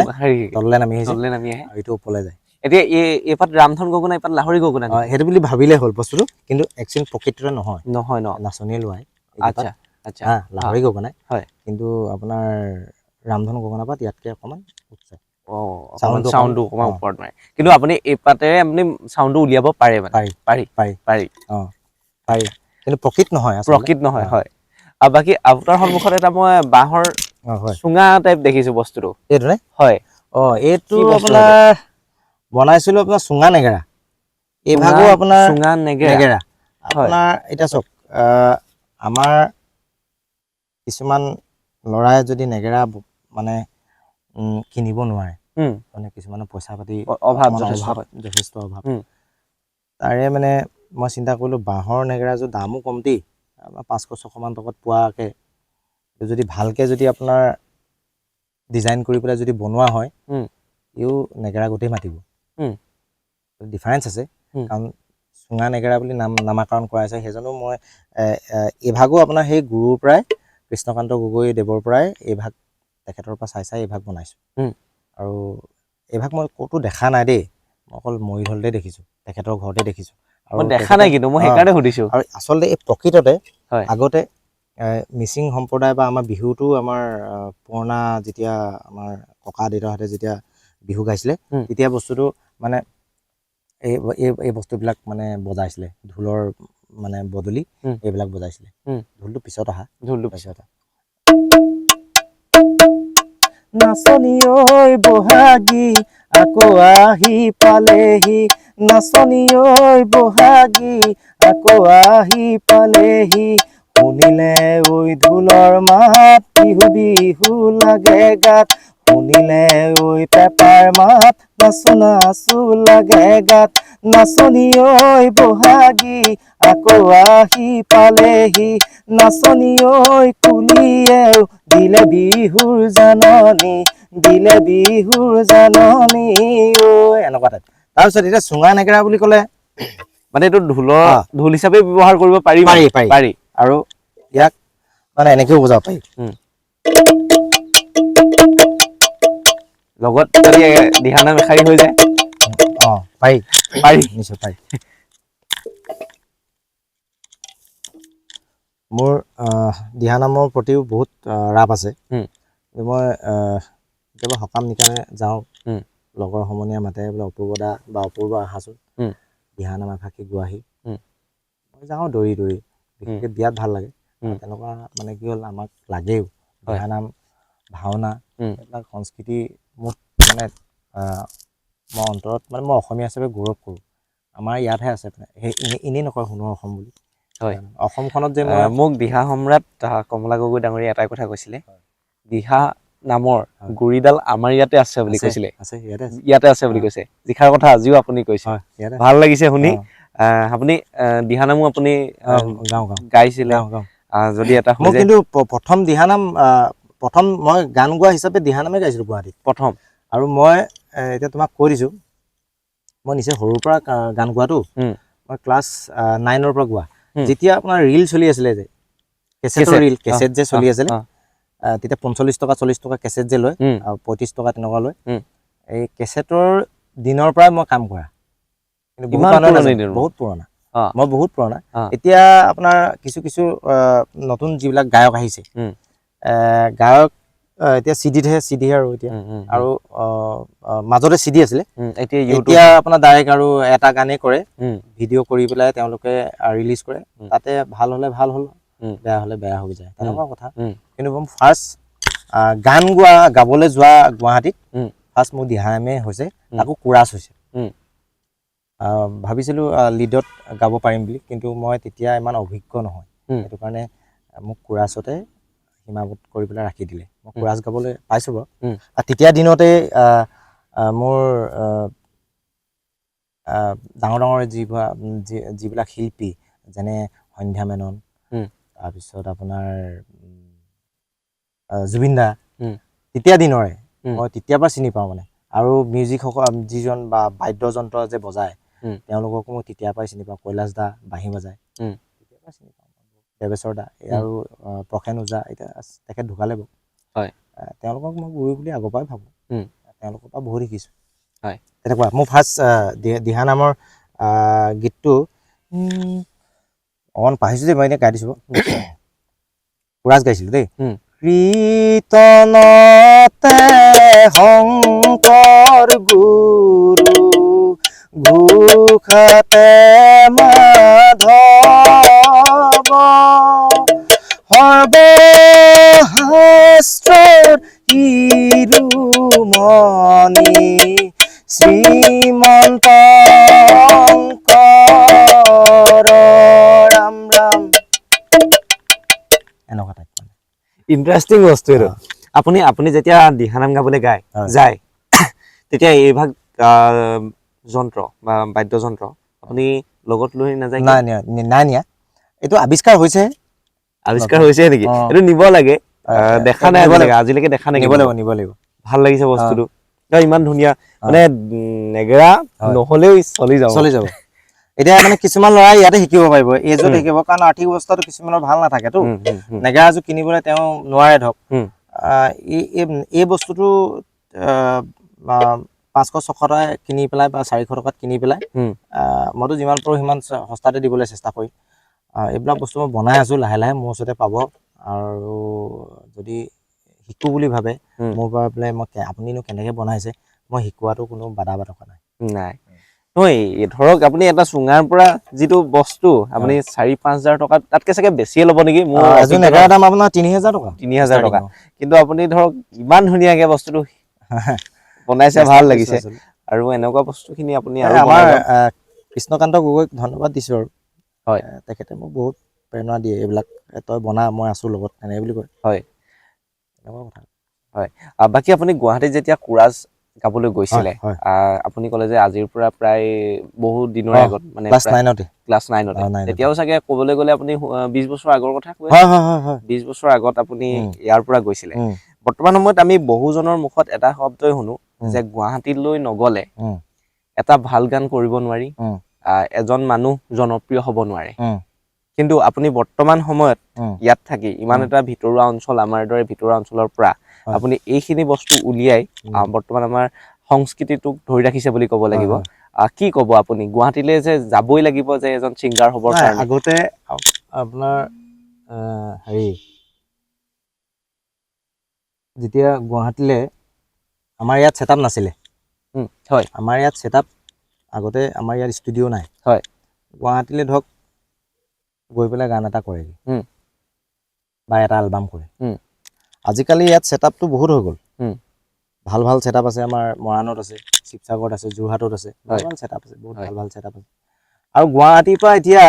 তললৈ নামি আহিছে আহে আৰু এইটো ওপৰলৈ যায় এতিয়া এইপাত ৰামধন গগনা এইপাত লাহৰি গগনা সেইটো বুলি ভাবিলে হ'ল বস্তুটো কিন্তু একচুৱেলি প্ৰকৃততে নহয় নহয় ন নাচনীয়ে লোৱাই আচ্ছা আচ্ছা লাহৰি গগনাই হয় কিন্তু আপোনাৰ ৰামধন গগনা পাত ইয়াতকৈ অকণমান উচ্চ চাউণ্ডটো অকণমান ওপৰত মাৰে কিন্তু আপুনি এই পাতেৰে আপুনি চাউণ্ডটো উলিয়াব পাৰে মানে পাৰি কিন্তু প্ৰকৃত নহয় হয় আৰু বাকী আপোনাৰ সন্মুখত এটা মই বাঁহৰ চুঙা টাইপ দেখিছো বস্তুটো এইটো নে হয় এইটো আপোনাৰ বনাইছিলোঁ আপোনাৰ চুঙা নেগেৰা এই ভাগো আপোনাৰ চুঙা নেগেৰা আপোনাৰ এতিয়া চাওক আমাৰ কিছুমান ল'ৰাই যদি নেগেৰা মানে কিনিব নোৱাৰে মানে কিছুমানৰ পইচা পাতি অভাৱ যথেষ্ট অভাৱ তাৰে মানে মই চিন্তা কৰিলোঁ বাঁহৰ নেগেৰাযোৰ দামো কমতি 500-600 মান টকাত পোৱাকৈ যদি ভালকৈ যদি আপোনাৰ ডিজাইন কৰি পেলাই যদি বনোৱা হয় ইও নেগেৰা গোটেই মাতিব ডিফাৰেঞ্চ আছে কাৰণ চুঙা নেগেৰা বুলি নামাকৰণ কৰা আছে সেইজনো মই এইভাগো আপোনাৰ সেই গুৰুৰ পৰাই কৃষ্ণকান্ত গগৈ দেৱৰ পৰাই এইভাগ তেখেতৰ পৰা চাই এইভাগ বনাইছোঁ আৰু এইভাগ মই ক'তো দেখা নাই দেই মই অকল মৰিধলতে দেখিছোঁ তেখেতৰ ঘৰতে দেখিছোঁ আৰু দেখা নাই কিন্তু মই সেইকাৰণে সুধিছোঁ আৰু আচলতে এই প্ৰকৃততে আগতে মিচিং সম্প্ৰদায় বা আমাৰ বিহুটো আমাৰ পুৰণা যেতিয়া আমাৰ ককা দেউতাহঁতে যেতিয়া বিহু গাইছিলে তেতিয়া বস্তুটো মানে এই বস্তুবিলাক মানে বজাইছিলে ঢোলৰ মানে বদলি এইবিলাক বজাইছিলে ঢোলটো পিছত অহা নাচনী ঐ বহাগী আকৌ আহি পালেহি নাচনী ঐ বহাগী আকৌ আহি পালেহি শুনিলে ঐ ঢোলৰ মাত বিহু বিহু লাগে গাত শুনিলে ঐ পেপাৰ মাত নাচো নাচো লাগে গাত নাচনী ঐ বহাগী আকৌ আহি পালেহি নাচনী ঐ কুলিয়েও দিলে বিহুৰ জাননী ঐ এনেকুৱা টাইপ তাৰপিছত এতিয়া চুঙা নেগেৰা বুলি ক'লে মানে এইটো ঢোল হিচাপে ব্যৱহাৰ কৰিব পাৰি আৰু ইয়াক মানে এনেকেও বজাব পাৰি লগত যদি দিহানাম এষাৰি হৈ যায় পাৰি নিশ্চয় পাৰি মোৰ দিহানামৰ প্ৰতিও বহুত ৰাপ আছে মই কেতিয়াবা সকাম নিকামে যাওঁ লগৰ সমনীয়া মাতে বোলে অপূৰ্বদা বা অপূৰ্ব আহাচোন দিহানাম এফাকি গোৱাহি মই যাওঁ দৌৰি বিশেষকৈ বিয়াত ভাল লাগে তেনেকুৱা মানে কি হ'ল আমাক লাগেও দিহানাম ভাওনা এইবিলাক সংস্কৃতি মোক মানে মই অন্তৰত মানে মই অসমীয়া হিচাপে গৌৰৱ কৰোঁ আমাৰ ইয়াতহে আছে মানে সেই এনেই নকয় সোণৰ অসম বুলি অসমখনত যে মোক দিহা সম্ৰাট কমলা গগৈ ডাঙৰীয়া এটাই কথা কৈছিলে দিহা নামৰ গুৰিডাল আমাৰ ইয়াতে আছে বুলি কৈছিলে ইয়াতে আছে বুলি কৈছে যিষাৰ কথা আজিও আপুনি কৈছে ভাল লাগিছে শুনি আপুনি দিহানামো আপুনি গাইছিলে যদি এটা মই কিন্তু প্ৰথম দিহানাম প্ৰথম মই গান গোৱা হিচাপে দিহানামে গাইছিলোঁ গুৱাহাটীত প্ৰথম আৰু মই এতিয়া তোমাক কৈ দিছোঁ মই নিচেই সৰুৰ পৰা গান গোৱাটো মই ক্লাছ 9ৰ পৰা গোৱা যেতিয়া আপোনাৰ ৰিল চলি আছিলে যে কেছেট যে চলি আছিলে তেতিয়া 45 টকা 40 টকা কেছেট যে লয় আৰু 35 টকা তেনেকুৱা লয় এই কেছেটৰ দিনৰ পৰাই মই কাম কৰা কিন্তু বহুত পুৰণা মই বহুত পুৰণা এতিয়া আপোনাৰ কিছু কিছু নতুন যিবিলাক গায়ক আহিছে গায়ক এতিয়া চিডি আৰু এতিয়া আৰু মাজতে চিডি আছিলে এতিয়া আপোনাৰ ডাইৰেক্ট আৰু এটা গানেই কৰে ভিডিঅ' কৰি পেলাই তেওঁলোকে ৰিলিজ কৰে তাতে ভাল হ'লে ভাল হ'ল বেয়া হ'লে বেয়া হৈ যায় তেনেকুৱা কথা কিন্তু মই ফাৰ্ষ্ট গান গাবলৈ যোৱা গুৱাহাটীত ফাৰ্ষ্ট মোৰ দিহানামে হৈছে তাকো কোৰাছ হৈছে ভাবিছিলোঁ লিডত গাব পাৰিম বুলি কিন্তু মই তেতিয়া ইমান অভিজ্ঞ নহয় সেইটো কাৰণে মোক কোৰাছতে সীমাবদ্ধ কৰি পেলাই ৰাখি দিলে মই কোৰাছ গাবলৈ পাইছোঁ বাৰু তেতিয়া দিনতে মোৰ ডাঙৰ ডাঙৰ যিবিলাক শিল্পী যেনে সন্ধ্যা মেনন তাৰপিছত আপোনাৰ জুবিন দা তেতিয়া দিনৰে মই তেতিয়াৰ পৰা চিনি পাওঁ মানে আৰু মিউজিকসকল যিজন বা বাদ্যযন্ত্ৰ যে বজায় তেওঁলোককো মই তেতিয়াৰ পৰাই চিনি পাওঁ কৈলাশ দা বাঁহী বজায় তেতিয়াৰ পৰা চিনি পাওঁ দেৱেশ্বৰ দা আৰু প্ৰসেন ওজা এতিয়া তেখেত ঢুকালে বাৰু তেওঁলোকক মই গুৰু বুলি আগৰ পৰাই ভাবোঁ তেওঁলোকৰ পৰা বহুত শিকিছোঁ তেনেকুৱা মোৰ ফাৰ্ষ্ট দিহানামৰ গীতটো অকণ পাহৰিছোঁ যে মই এনেই গাই দিছোঁ কোৰাছ গাইছিলোঁ দেই কীৰ্তনতে শংকৰ গুৰু ঘোষাতে মাধৱ সৰ্বশাস্ত্ৰৰ শিৰোমণি শ্ৰীমন্ত ৰাম ৰাম এনেকুৱা টাইপ মানে ইণ্টাৰেষ্টিং বস্তু এইটো আপুনি যেতিয়া দিহানাম গাবলৈ যায় তেতিয়া এইভাগ যন্ত্ৰ বা বাদ্যযন্ত্ৰ আপুনি লগত লৈ নাযায় নাই নিয়া এইটো আৱিষ্কাৰ হৈছে নেকি এইটো নিব লাগে দেখা নাই আজিলৈকে দেখা নাই নিব লাগিব ভাল লাগিছে বস্তুটো ইমান ধুনীয়া মানে নেগেৰা নহ'লেও চলি যাব এতিয়া মানে কিছুমান ল'ৰাই ইয়াতে শিকিব পাৰিব এইযোৰত শিকিব কাৰণ আৰ্থিক অৱস্থাটো কিছুমানৰ ভাল নাথাকেতো নেগেৰাযোৰ কিনিবলৈ তেওঁ নোৱাৰে ধৰক এই বস্তুটো 500-600 টকা কিনি পেলাই বা 400 টকাত কিনি পেলাই মইতো যিমান পাৰোঁ সিমান সস্তাতে দিবলৈ চেষ্টা কৰিম এইবিলাক বস্তু মই বনাই আছোঁ লাহে লাহে মোৰ ওচৰতে পাব আৰু যদি শিকোঁ বুলি ভাবে মোৰ পৰা পেলাই আপুনিনো কেনেকৈ বনাইছে মই শিকোৱাটো কোনো বাধা বাধকতা নাই ধৰক আপুনি এটা চুঙাৰ পৰা যিটো বস্তু আপুনি 4-5 হাজাৰ টকা তাতকে চাগে বেছিয়ে ল'ব নেকি মোৰ এযোৰ নেগেৰাৰ দাম আপোনাৰ 3000 টকা কিন্তু আপুনি ধৰক ইমান ধুনীয়াকে বস্তুটো বনাইছে ভাল লাগিছে আৰু এনেকুৱা বস্তুখিনি আপুনি আমাৰ কৃষ্ণকান্ত গগৈক ধন্যবাদ দিছোঁ আৰু তেখেতে মোক বহুত প্ৰেৰণা দিয়ে এইবিলাক তই বনা মই আছোঁ লগত এনেকৈ বুলি কয় এনেকুৱা কথা বাকী আপুনি গুৱাহাটীত যেতিয়া কোৰাছ গাবলৈ গৈছিলে আপুনি ক'লে যে আজিৰ পৰা প্ৰায় বহুত দিনৰ আগত মানে ক্লাছ 9তে তেতিয়াও চাগে ক'বলৈ গ'লে আপুনি 20 বছৰ আগৰ কথা কৈ 20 বছৰ আগত আপুনি ইয়াৰ পৰা গৈছিলে বৰ্তমান সময়ত আমি বহুজনৰ মুখত এটা শব্দই শুনো যে গুৱাহাটীলৈ নগ'লে এটা ভাল গান কৰিব নোৱাৰি এজন মানুহ জনপ্ৰিয় হ'ব নোৱাৰে কিন্তু আপুনি বৰ্তমান সময়ত ইয়াত থাকি ইমান এটা ভিতৰুৱা অঞ্চল আমাৰ দৰে ভিতৰুৱা অঞ্চলৰ পৰা আপুনি এইখিনি বস্তু উলিয়াই বৰ্তমান আমাৰ সংস্কৃতিটোক ধৰি ৰাখিছে বুলি ক'ব লাগিব কি ক'ব আপুনি গুৱাহাটীলৈ যে যাবই লাগিব যে এজন ছিংগাৰ হ'বৰ কাৰণে আগতে আপোনাৰ হেৰি যেতিয়া গুৱাহাটীলৈ আমাৰ ইয়াত ছেটআপ নাছিলে আমাৰ ইয়াত ছেটআপ আগতে আমাৰ ইয়াত ষ্টুডিঅ' নাই গুৱাহাটীলৈ ধৰক গৈ পেলাই গান এটা কৰেগৈ বা এটা এলবাম কৰে আজিকালি ইয়াত ছেটআপটো বহুত হৈ গ'ল ভাল ভাল ছেটআপ আছে আমাৰ মৰাণত আছে শিৱসাগৰত আছে যোৰহাটত আছে ভাল ভাল ছেটআপ আছে বহুত ভাল ছেটআপ আছে আৰু গুৱাহাটীৰ পৰা এতিয়া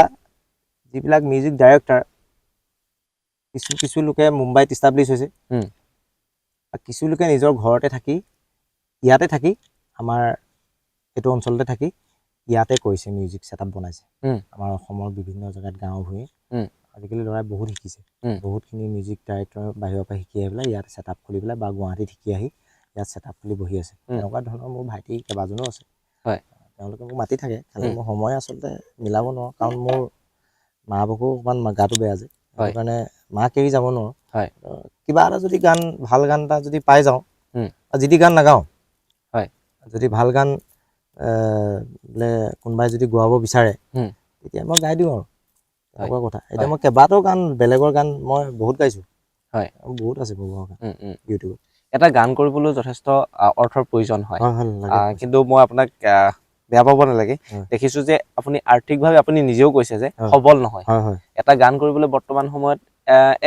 যিবিলাক মিউজিক ডাইৰেক্টৰ কিছু লোকে মুম্বাইত ইষ্টাব্লিছ হৈছে কিছু লোকে নিজৰ ঘৰতে থাকি ইয়াতে থাকি আমাৰ এইটো অঞ্চলতে থাকি ইয়াতে কৰিছে মিউজিক ছেটআপ বনাইছে আমাৰ অসমৰ বিভিন্ন জেগাত গাঁও ভূঞে আজিকালি ল'ৰাই বহুত শিকিছে বহুতখিনি মিউজিক ডাইৰেক্টৰ বাহিৰৰ পৰা শিকি আহি পেলাই ইয়াত ছেটআপ খুলি পেলাই বা গুৱাহাটীত শিকি আহি ইয়াত ছেটআপ খুলি বহি আছে এনেকুৱা ধৰণৰ মোৰ ভাইটি কেইবাজনো আছে তেওঁলোকে মোক মাতি থাকে খালি মোৰ সময় আচলতে মিলাব নোৱাৰোঁ কাৰণ মোৰ মা বাপকো অকণমান গাটো বেয়া যে সেইটো কাৰণে মাক এৰি যাব নোৱাৰোঁ কিবা এটা যদি গান ভাল গান এটা যদি পাই যাওঁ হুম। যি টি গান নাগাওঁ হয়। যদি ভাল গান বোলে কোনোবাই যদি গোৱাব বিচাৰে হুম। তেতিয়া মই গাই দিওঁ আৰু তেনেকুৱা কথা এতিয়া হয়। মই কেইবাটাও গান বেলেগৰ গান মই বহুত গাইছোঁ হয়। বহুত আছে বগোৱা গান ইউটিউবত এটা গান কৰিবলৈ যথেষ্ট অৰ্থৰ প্ৰয়োজন হয় হয় লাগে কিন্তু মই আপোনাক বেয়া পাব নালাগে হয়। দেখিছোঁ যে আপুনি আৰ্থিকভাৱে আপুনি নিজেও কৈছে যে হয়। সবল নহয় হয় হয় এটা গান কৰিবলৈ বৰ্তমান সময়ত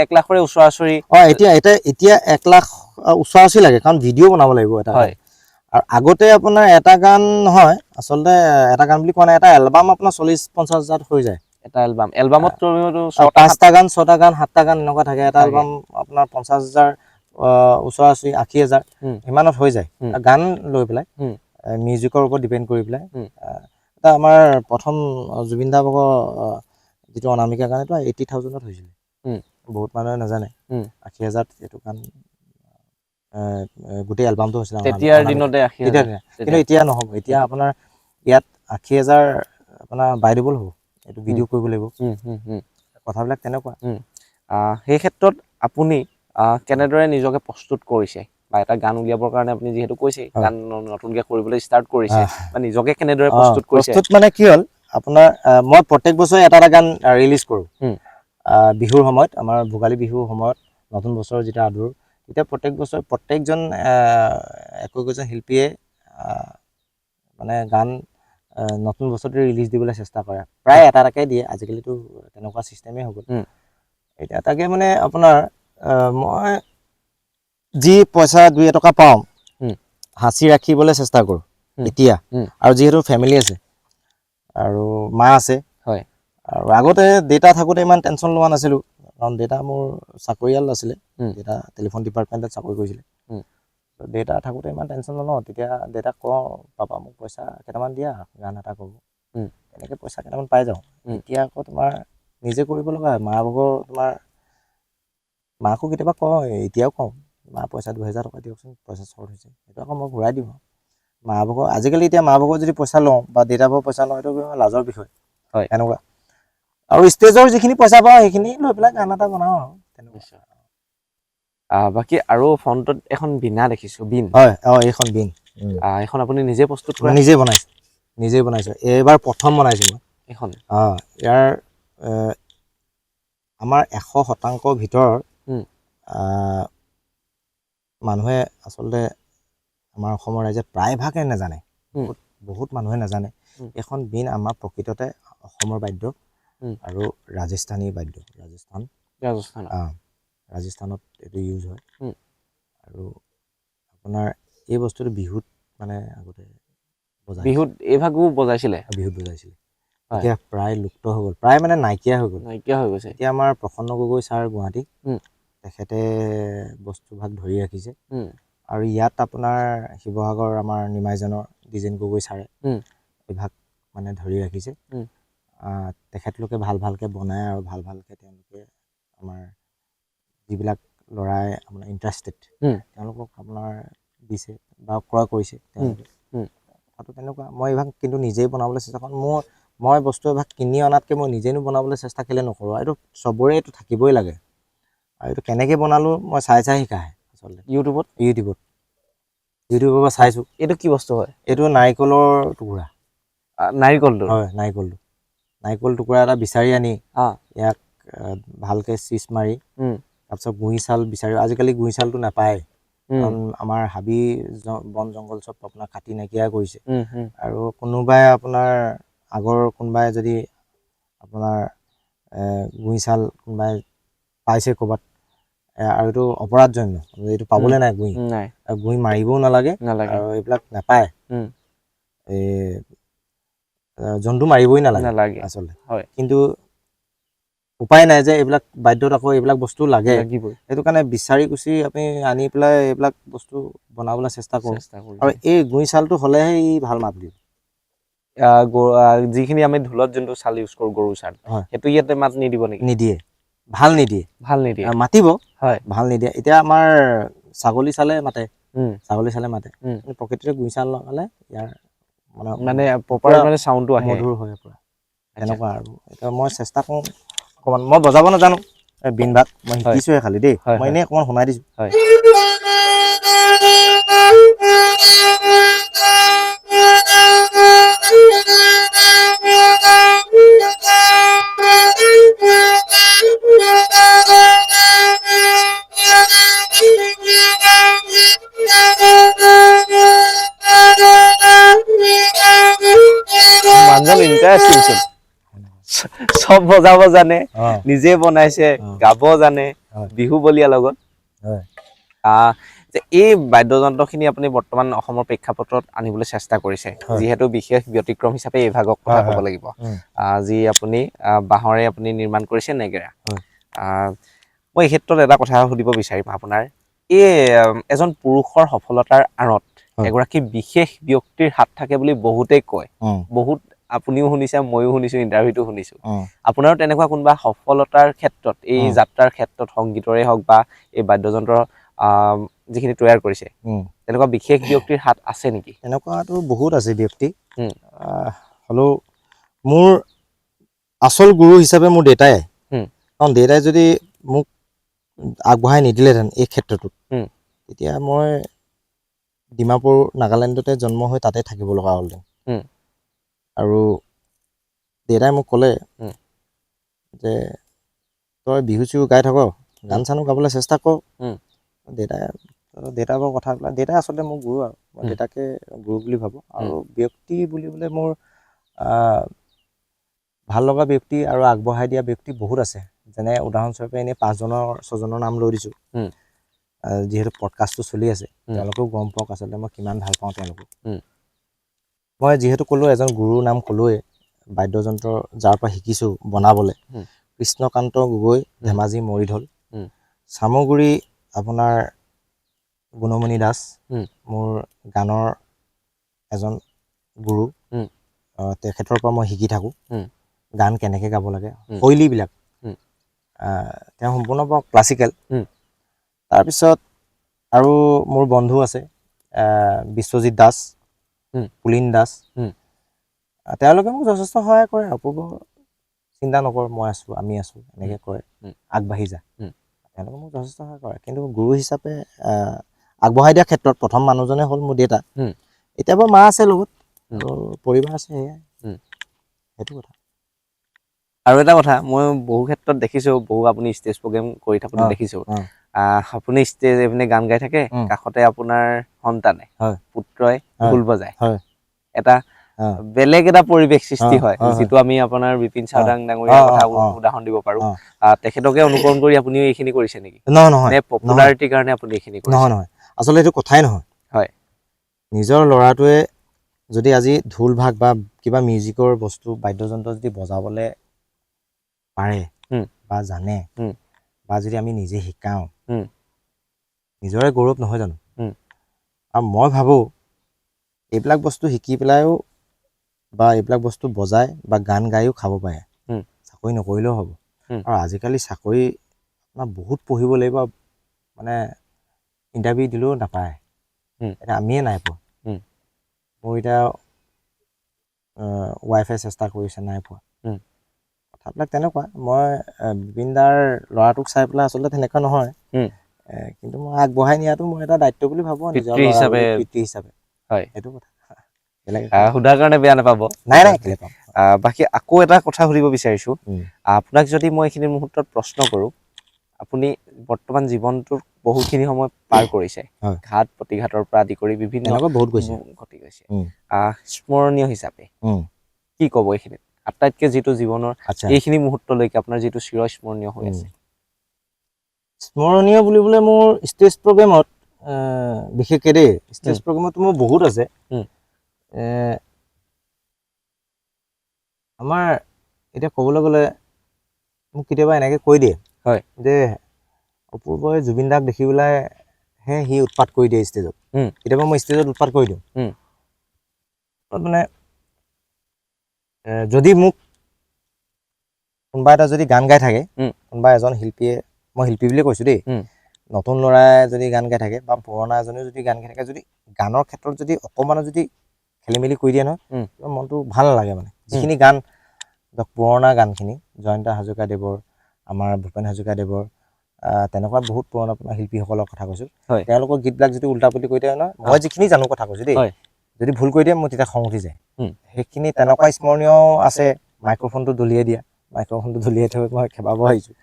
1 লাখৰে ওচৰা-ওচৰি এতিয়া 1 লাখ ওচৰা-ওচৰি লাগে কাৰণ ভিডিঅ' বনাব লাগিব এটা হয়। আৰু আগতে আপোনাৰ এটা গান নহয় আচলতে এটা গান বুলি কোৱা নাই এটা এলবাম আপোনাৰ 40-50 হাজাৰত হৈ যায় এটা এলবামত 5টা গান 6টা গান 7টা গান এনেকুৱা থাকে এটা থাকে। এলবাম আপোনাৰ 50,000 ওচৰা-ওচৰি 80,000 ইমানত হৈ যায় গান লৈ পেলাই মিউজিকৰ ওপৰত ডিপেণ্ড কৰি পেলাই এটা আমাৰ প্ৰথম জুবিন দা ভাগৰ যিটো অনামিকা গান এইটো 80,000ত হৈছিলে বহুত মানুহে নাজানে 80,000 এইটো গান গোটেই এলবামটো হৈছিলে তেতিয়াৰ দিনতে কিন্তু এতিয়া নহ'ব এতিয়া আপোনাৰ ইয়াত 80,000 আপোনাৰ বাই দিবল হ'ব এইটো ভিডিঅ' কৰিব লাগিব কথাবিলাক তেনেকুৱা সেই ক্ষেত্ৰত আপুনি কেনেদৰে নিজকে প্ৰস্তুত কৰিছে বা এটা গান উলিয়াবৰ কাৰণে আপুনি যিহেতু কৈছে গান নতুনকৈ কৰিবলৈ ষ্টাৰ্ট কৰিছে বা নিজকে কেনেদৰে প্ৰস্তুত কৰিছে প্ৰস্তুত মানে কি হ'ল আপোনাৰ মই প্ৰত্যেক বছৰে এটা গান ৰিলিজ কৰোঁ বিহুৰ সময়ত আমাৰ ভোগালী বিহুৰ সময়ত নতুন বছৰৰ যেতিয়া আদৰ তেতিয়া প্ৰত্যেক বছৰ প্ৰত্যেকজন একোজন শিল্পীয়ে মানে গান নতুন বছৰতে ৰিলিজ দিবলৈ চেষ্টা কৰে প্ৰায় এটাকে দিয়ে আজিকালিতো তেনেকুৱা চিষ্টেমেই হৈ গ'ল এতিয়া তাকে মানে আপোনাৰ মই যি পইচা 2 টকা পাওঁ সাঁচি ৰাখিবলৈ চেষ্টা কৰোঁ এতিয়া আৰু যিহেতু ফেমিলি আছে আৰু মা আছে আৰু আগতে দেউতা থাকোঁতে ইমান টেনশ্যন লোৱা নাছিলোঁ কাৰণ দেউতা মোৰ চাকৰিয়াল আছিলে দেউতা টেলিফোন ডিপাৰ্টমেণ্টত চাকৰি কৰিছিলে দেউতা থাকোঁতে ইমান টেনশ্যন নলওঁ তেতিয়া দেউতাক কওঁ পাপা মোক পইচা কেইটামান দিয়া গান এটা কৰোঁ এনেকৈ পইচা কেইটামান পাই যাওঁ এতিয়া আকৌ তোমাৰ নিজে কৰিব লগা হয় মা ভাগৰ তোমাৰ মাকো কেতিয়াবা কওঁ এতিয়াও কওঁ মা পইচা 2,000 টকা দিয়কচোন পইচা শ্বৰ্ট হৈছে সেইটো আকৌ মই ঘূৰাই দিওঁ মা ভাগৰ আজিকালি এতিয়া মা ভাগৰ যদি পইচা লওঁ বা দেউতা ভাগৰ পইচা লওঁ সেইটো লাজৰ বিষয় এনেকুৱা আৰু ষ্টেজৰ যিখিনি পইচা পাওঁ সেইখিনি লৈ পেলাই গান এটা বনাওঁ আৰু তেনেকুৱা বাকী আৰু ফ্ৰণ্টত এখন বীণা দেখিছোঁ বীণ হয় এইখন বীণ এইখন আপুনি নিজে প্ৰস্তুত কৰে নিজে বনাইছোঁ এইবাৰ প্ৰথম বনাইছোঁ মই এইখন ইয়াৰ আমাৰ 100% ভিতৰত মানুহে আচলতে আমাৰ অসমৰ ৰাইজে প্ৰায়ভাগে নাজানে বহুত মানুহে নাজানে এখন বীণ আমাৰ প্ৰকৃততে অসমৰ বাদ্য আৰু ৰাজস্থানী বাদ্য ৰাজস্থানত এইটো ইউজ হয় আৰু আপোনাৰ এই বস্তুটো বিহুত মানে আগতে বিহুত এইভাগো বজাইছিলে এতিয়া প্ৰায় লুপ্ত হৈ গ'ল প্ৰায় মানে নাইকিয়া হৈ গৈছে এতিয়া আমাৰ প্ৰসন্ন গগৈ ছাৰ গুৱাহাটী তেখেতে বস্তুভাগ ধৰি ৰাখিছে আৰু ইয়াত আপোনাৰ শিৱসাগৰ আমাৰ নিমাইজনৰ দ্বিজেন গগৈ ছাৰে এইভাগ মানে ধৰি ৰাখিছে তেখেতলোকে ভালকৈ বনায় আৰু ভালকৈ তেওঁলোকে আমাৰ যিবিলাক ল'ৰাই আপোনাৰ ইণ্টাৰেষ্টেড তেওঁলোকক আপোনাৰ দিছে বা ক্ৰয় কৰিছে তেওঁলোকে কথাটো তেনেকুৱা মই এইভাগ কিন্তু নিজেই বনাবলৈ চেষ্টা কৰোঁ মই বস্তু এভাগ কিনি অনাতকৈ মই নিজেনো বনাবলৈ চেষ্টা কেলৈ নকৰোঁ এইটো চবৰে এইটো থাকিবই লাগে আৰু এইটো কেনেকৈ বনালোঁ মই চাই শিকাহে আচলতে ইউটিউবৰ পৰা চাইছোঁ এইটো কি বস্তু হয় এইটো নাৰিকলৰ টুকুৰা নাৰিকল টুকুৰা এটা বিচাৰি আনি ইয়াক ভালকৈ চিচ মাৰি তাৰপিছত গুড়ি চাউল বিচাৰি আজিকালি গুড়ি চাউলটো নাপায় কাৰণ আমাৰ হাবি বন জংঘল চব আপোনাৰ কাটি নাইকিয়া কৰিছে আৰু কোনোবাই আপোনাৰ আগৰ কোনোবাই যদি আপোনাৰ গুড়ি চাউল কোনোবাই পাইছে ক'ৰবাত আৰু এইটো অপৰাধজন্য এইটো পাবলৈ নাই গুড়ি মাৰিবও নালাগে আৰু এইবিলাক নাপায় এই জন্তু মাৰিবই নালাগে আচলতে কিন্তু উপায় নাই যে এইবিলাক বাধ্যত আকৌ এইবিলাক বস্তু লাগে সেইটো কাৰণে বিচাৰি কুচি আপুনি আনি পেলাই এইবিলাক বস্তু বনাবলৈ চেষ্টা কৰোঁ আৰু এই গুড়ি চাউলটো হ'লেহে ই ভাল মাত দিয়ে যিখিনি আমি ঢোলত যোনটো চাউল ইউজ কৰোঁ গৰু চাউল সেইটো ইয়াতে মাত নিদিব নেকি নিদিয়ে ভাল নিদিয়ে মাতিব ভাল নিদিয়ে এতিয়া আমাৰ ছাগলী চালে মাতে প্ৰকৃততে গুড়ি চাউল লগালে ইয়াৰ মানে প্ৰপাৰ মানে চাউণ্ডটো আহে মধুৰ হয় পুৰা তেনেকুৱা আৰু এতিয়া মই চেষ্টা কৰোঁ অকণমান মই বজাব নাজানো বিন ভাগ মই হয়। শিকিছোৱে খালি দেই হয়, মই হয়। এনেই অকণমান শুনাই দিছোঁ হয় মানুহজন ইণ্টাৰেষ্টিং চোন চব বজাব জানে অঁ নিজে বনাইছে অঁ গাব জানে হয় বিহু বলীয়া লগত হয় যে এই বাদ্যযন্ত্ৰখিনি আপুনি বৰ্তমান অসমৰ প্ৰেক্ষাপটত আনিবলৈ চেষ্টা কৰিছে হয় যিহেতু বিশেষ ব্যতিক্ৰম হিচাপে এই ভাগক কথা হয় ক'ব হয় লাগিব যি আপুনি বাঁহৰে আপুনি নিৰ্মাণ কৰিছে নেগেৰা হয় মই এই ক্ষেত্ৰত এটা কথা সুধিব বিচাৰিম আপোনাৰ এই এজন পুৰুষৰ সফলতাৰ আঁৰত হয় এগৰাকী বিশেষ ব্যক্তিৰ হাত থাকে বুলি বহুতেই কয় অঁ বহুত আপুনিও শুনিছে ময়ো শুনিছোঁ ইণ্টাৰভিউটো শুনিছোঁ অঁ আপোনাৰো তেনেকুৱা কোনোবা সফলতাৰ ক্ষেত্ৰত এই অঁ যাত্ৰাৰ ক্ষেত্ৰত সংগীতৰে হওক বা এই বাদ্যযন্ত্ৰ যিখিনি তৈয়াৰ কৰিছে তেনেকুৱা বিশেষ ব্যক্তিৰ হাত আছে নেকি এনেকুৱাতো বহুত আছে ব্যক্তি উম, হ'লেও মোৰ আচল গুৰু হিচাপে মোৰ দেউতাই উম, কাৰণ দেউতাই যদি মোক আগবঢ়াই নিদিলেহেঁতেন এই ক্ষেত্ৰটোত উম, তেতিয়া মই ডিমাপুৰ নাগালেণ্ডতে জন্ম হৈ তাতে থাকিব লগা হ'লহেঁতেন উম, আৰু দেউতাই মোক ক'লে উম, যে তই বিহু চিহু গাই থাক গান চানো গাবলৈ চেষ্টা কৰ উম, দেউতাৰ পৰা কথা ক'লে দেউতাই আচলতে মোৰ গুৰু আৰু মই উম, দেউতাকে গুৰু বুলি ভাবোঁ আৰু উম, ব্যক্তি বুলিবলৈ মোৰ ভাল লগা ব্যক্তি আৰু আগবঢ়াই দিয়া ব্যক্তি বহুত আছে যেনে উদাহৰণস্বৰূপে এনেই 5-6জনৰ নাম লৈ দিছোঁ উম, যিহেতু পডকাষ্টটো চলি আছে উম, তেওঁলোকেও গম পাওক আচলতে মই কিমান ভাল পাওঁ তেওঁলোকক উম, মই যিহেতু ক'লোঁ এজন গুৰুৰ নাম ক'লোৱে বাদ্যযন্ত্ৰ যাৰ পৰা শিকিছোঁ বনাবলৈ উম, কৃষ্ণকান্ত গগৈ উম, ধেমাজি মৰিঢল উম, চামগুৰি আপোনাৰ গুণমণি দাস উম, মোৰ গানৰ এজন গুৰু উম, তেখেতৰ পৰা মই শিকি থাকোঁ উম, গান কেনেকৈ গাব লাগে উম, শৈলীবিলাক উম, তেওঁ সম্পূৰ্ণ ক্লাছিকেল উম, তাৰপিছত আৰু মোৰ বন্ধু আছে বিশ্বজিৎ দাস উম, পুলিন দাস উম, তেওঁলোকে মোক যথেষ্ট সহায় কৰে অপূৰ্ব চিন্তা নকৰ মই আছোঁ আমি আছোঁ উম, এনেকৈ কয় উম, আগবাঢ়ি যা উম, তেওঁলোকে মোক যথেষ্ট সহায় কৰে কিন্তু গুৰু হিচাপে আগবঢ়াই দিয়াৰ ক্ষেত্ৰত প্ৰথম মানুহজনে হ'ল মোৰ দেউতা উম, এতিয়া বাৰু মা আছে লগত উম, আৰু পৰিবাৰ আছে সেয়াই উম। সেইটো কথা আৰু এটা কথা মই বহু ক্ষেত্ৰত দেখিছোঁ আপুনি ষ্টেজ প্ৰগ্ৰেম কৰি থাকোঁতে অঁ দেখিছোঁ অঁ আপুনি ষ্টেজ এইপিনে গান গাই থাকে উম, কাষতে আপোনাৰ সন্তানে হয় পুত্ৰই হয় ঢোল বজায় হয় এটা অঁ বেলেগ এটা পৰিৱেশ সৃষ্টি অঁ হয় হয় হয় যিটো আমি আপোনাৰ বিপিন অঁ চাওডাং ডাঙৰীয়াৰ অঁ কথা অঁ অঁ উদাহৰণ দিব পাৰোঁ অঁ তেখেতকে অনুকৰণ কৰি আপুনিও এইখিনি কৰিছে নেকি নহয় নহয় নে নহয় পপুলাৰিটিৰ কাৰণে আপুনি এইখিনি নহয় কৰিছে নহয় আচলতে এইটো কথাই নহয় হয় নিজৰ ল'ৰাটোৱে যদি আজি ঢোল ভাগ বা কিবা মিউজিকৰ বস্তু বাদ্যযন্ত্ৰ যদি বজাবলৈ পাৰে উম, বা জানে উম, বা যদি আমি নিজে শিকাওঁ উম, নিজৰে গৌৰৱ নহয় জানো উম, আৰু মই ভাবোঁ এইবিলাক বস্তু শিকি পেলাইও বা এইবিলাক বস্তু বজাই বা গান গায়ো খাব পাৰে উম, চাকৰি নকৰিলেও হ'ব উম, আৰু আজিকালি চাকৰি আপোনাৰ বহুত পঢ়িব লাগিব মানে ইণ্টাৰভিউ দিলেও নাপায় উম, এতিয়া আমিয়ে নাই পোৱা উম, মোৰ এতিয়া ৱাইফে চেষ্টা কৰিছে নাই পোৱা উম, কথাবিলাক তেনেকুৱা মই বিপিনদাৰ ল'ৰাটোক চাই পেলাই আচলতে তেনেকুৱা নহয় উম, কিন্তু মই আগবঢ়াই নিয়াটো মোৰ এটা দায়িত্ব বুলি ভাবোঁ নিজৰ পিতৃ ল'ৰা হিচাপে বুলি পিতৃ হিচাপে হয় সেইটো কথা বেলেগ একো নহয় সোধাৰ কাৰণে বেয়া নাপাব নাই নাই কেলে পাম বাকী আকৌ এটা কথা সুধিব বিচাৰিছোঁ উম, আপোনাক যদি মই এইখিনি মুহূৰ্তত প্ৰশ্ন কৰোঁ আপুনি বৰ্তমান জীৱনটোত বহুখিনি সময় পাৰ কৰিছে হয় ঘাট প্ৰতিঘাতৰ পৰা আদি কৰি বিভিন্ন তেনেকুৱা বহুত গৈছে ঘটি গৈছে উম, স্মৰণীয় হিচাপে উম, কি ক'ব এইখিনিত আটাইতকৈ যিটো জীৱনৰ আচ্ছা এইখিনি মুহূৰ্তলৈকে আপোনাৰ যিটো চিৰস্মৰণীয় হৈ আছে স্মৰণীয় বুলিবলৈ মোৰ ষ্টেজ প্ৰগ্ৰেমত বিশেষকৈ দেই ষ্টেজ উম, প্ৰগ্ৰেমতো মোৰ বহুত আছে উম, আমাৰ এতিয়া ক'বলৈ গ'লে মোক কেতিয়াবা এনেকৈ কৈ দিয়ে হয় যে অপূৰ্বই জুবিন দাক দেখি পেলাইহে সি উৎপাত কৰি দিয়ে ষ্টেজত উম, কেতিয়াবা মই ষ্টেজত উৎপাত কৰি দিওঁ উম, মানে যদি মোক কোনোবা এটা যদি গান গাই থাকে উম, কোনোবা এজন শিল্পীয়ে মই শিল্পী বুলিয়ে কৈছোঁ দেই উম, নতুন ল'ৰাই যদি গান গাই থাকে বা পুৰণা এজনেও যদি গান গাই থাকে যদি গানৰ ক্ষেত্ৰত যদি অকণমানো যদি খেলি মেলি কৰি দিয়ে নহয় মনটো ভাল নালাগে মানে উম, যিখিনি গান পুৰণা গানখিনি জয়ন্ত হাজৰিকাদেৱৰ আমাৰ ভূপেন হাজৰিকাদেৱৰ তেনেকুৱা বহুত পুৰণা আপোনাৰ শিল্পীসকলৰ কথা কৈছোঁ হয়। তেওঁলোকৰ গীতবিলাক যদি উল্টা-পুল্টি কৰি দিয়ে নহয় মই যিখিনি জানো কথা কৈছোঁ দেই হয়। যদি ভুল কৰি দিয়ে মোৰ তেতিয়া খং উঠি যায় সেইখিনি তেনেকুৱা স্মৰণীয় আছে মাইক্ৰফোনটো দলিয়াই দিয়া মাইক্ৰফোনটো দলিয়াই থৈ মই খেপাব আহিছোঁ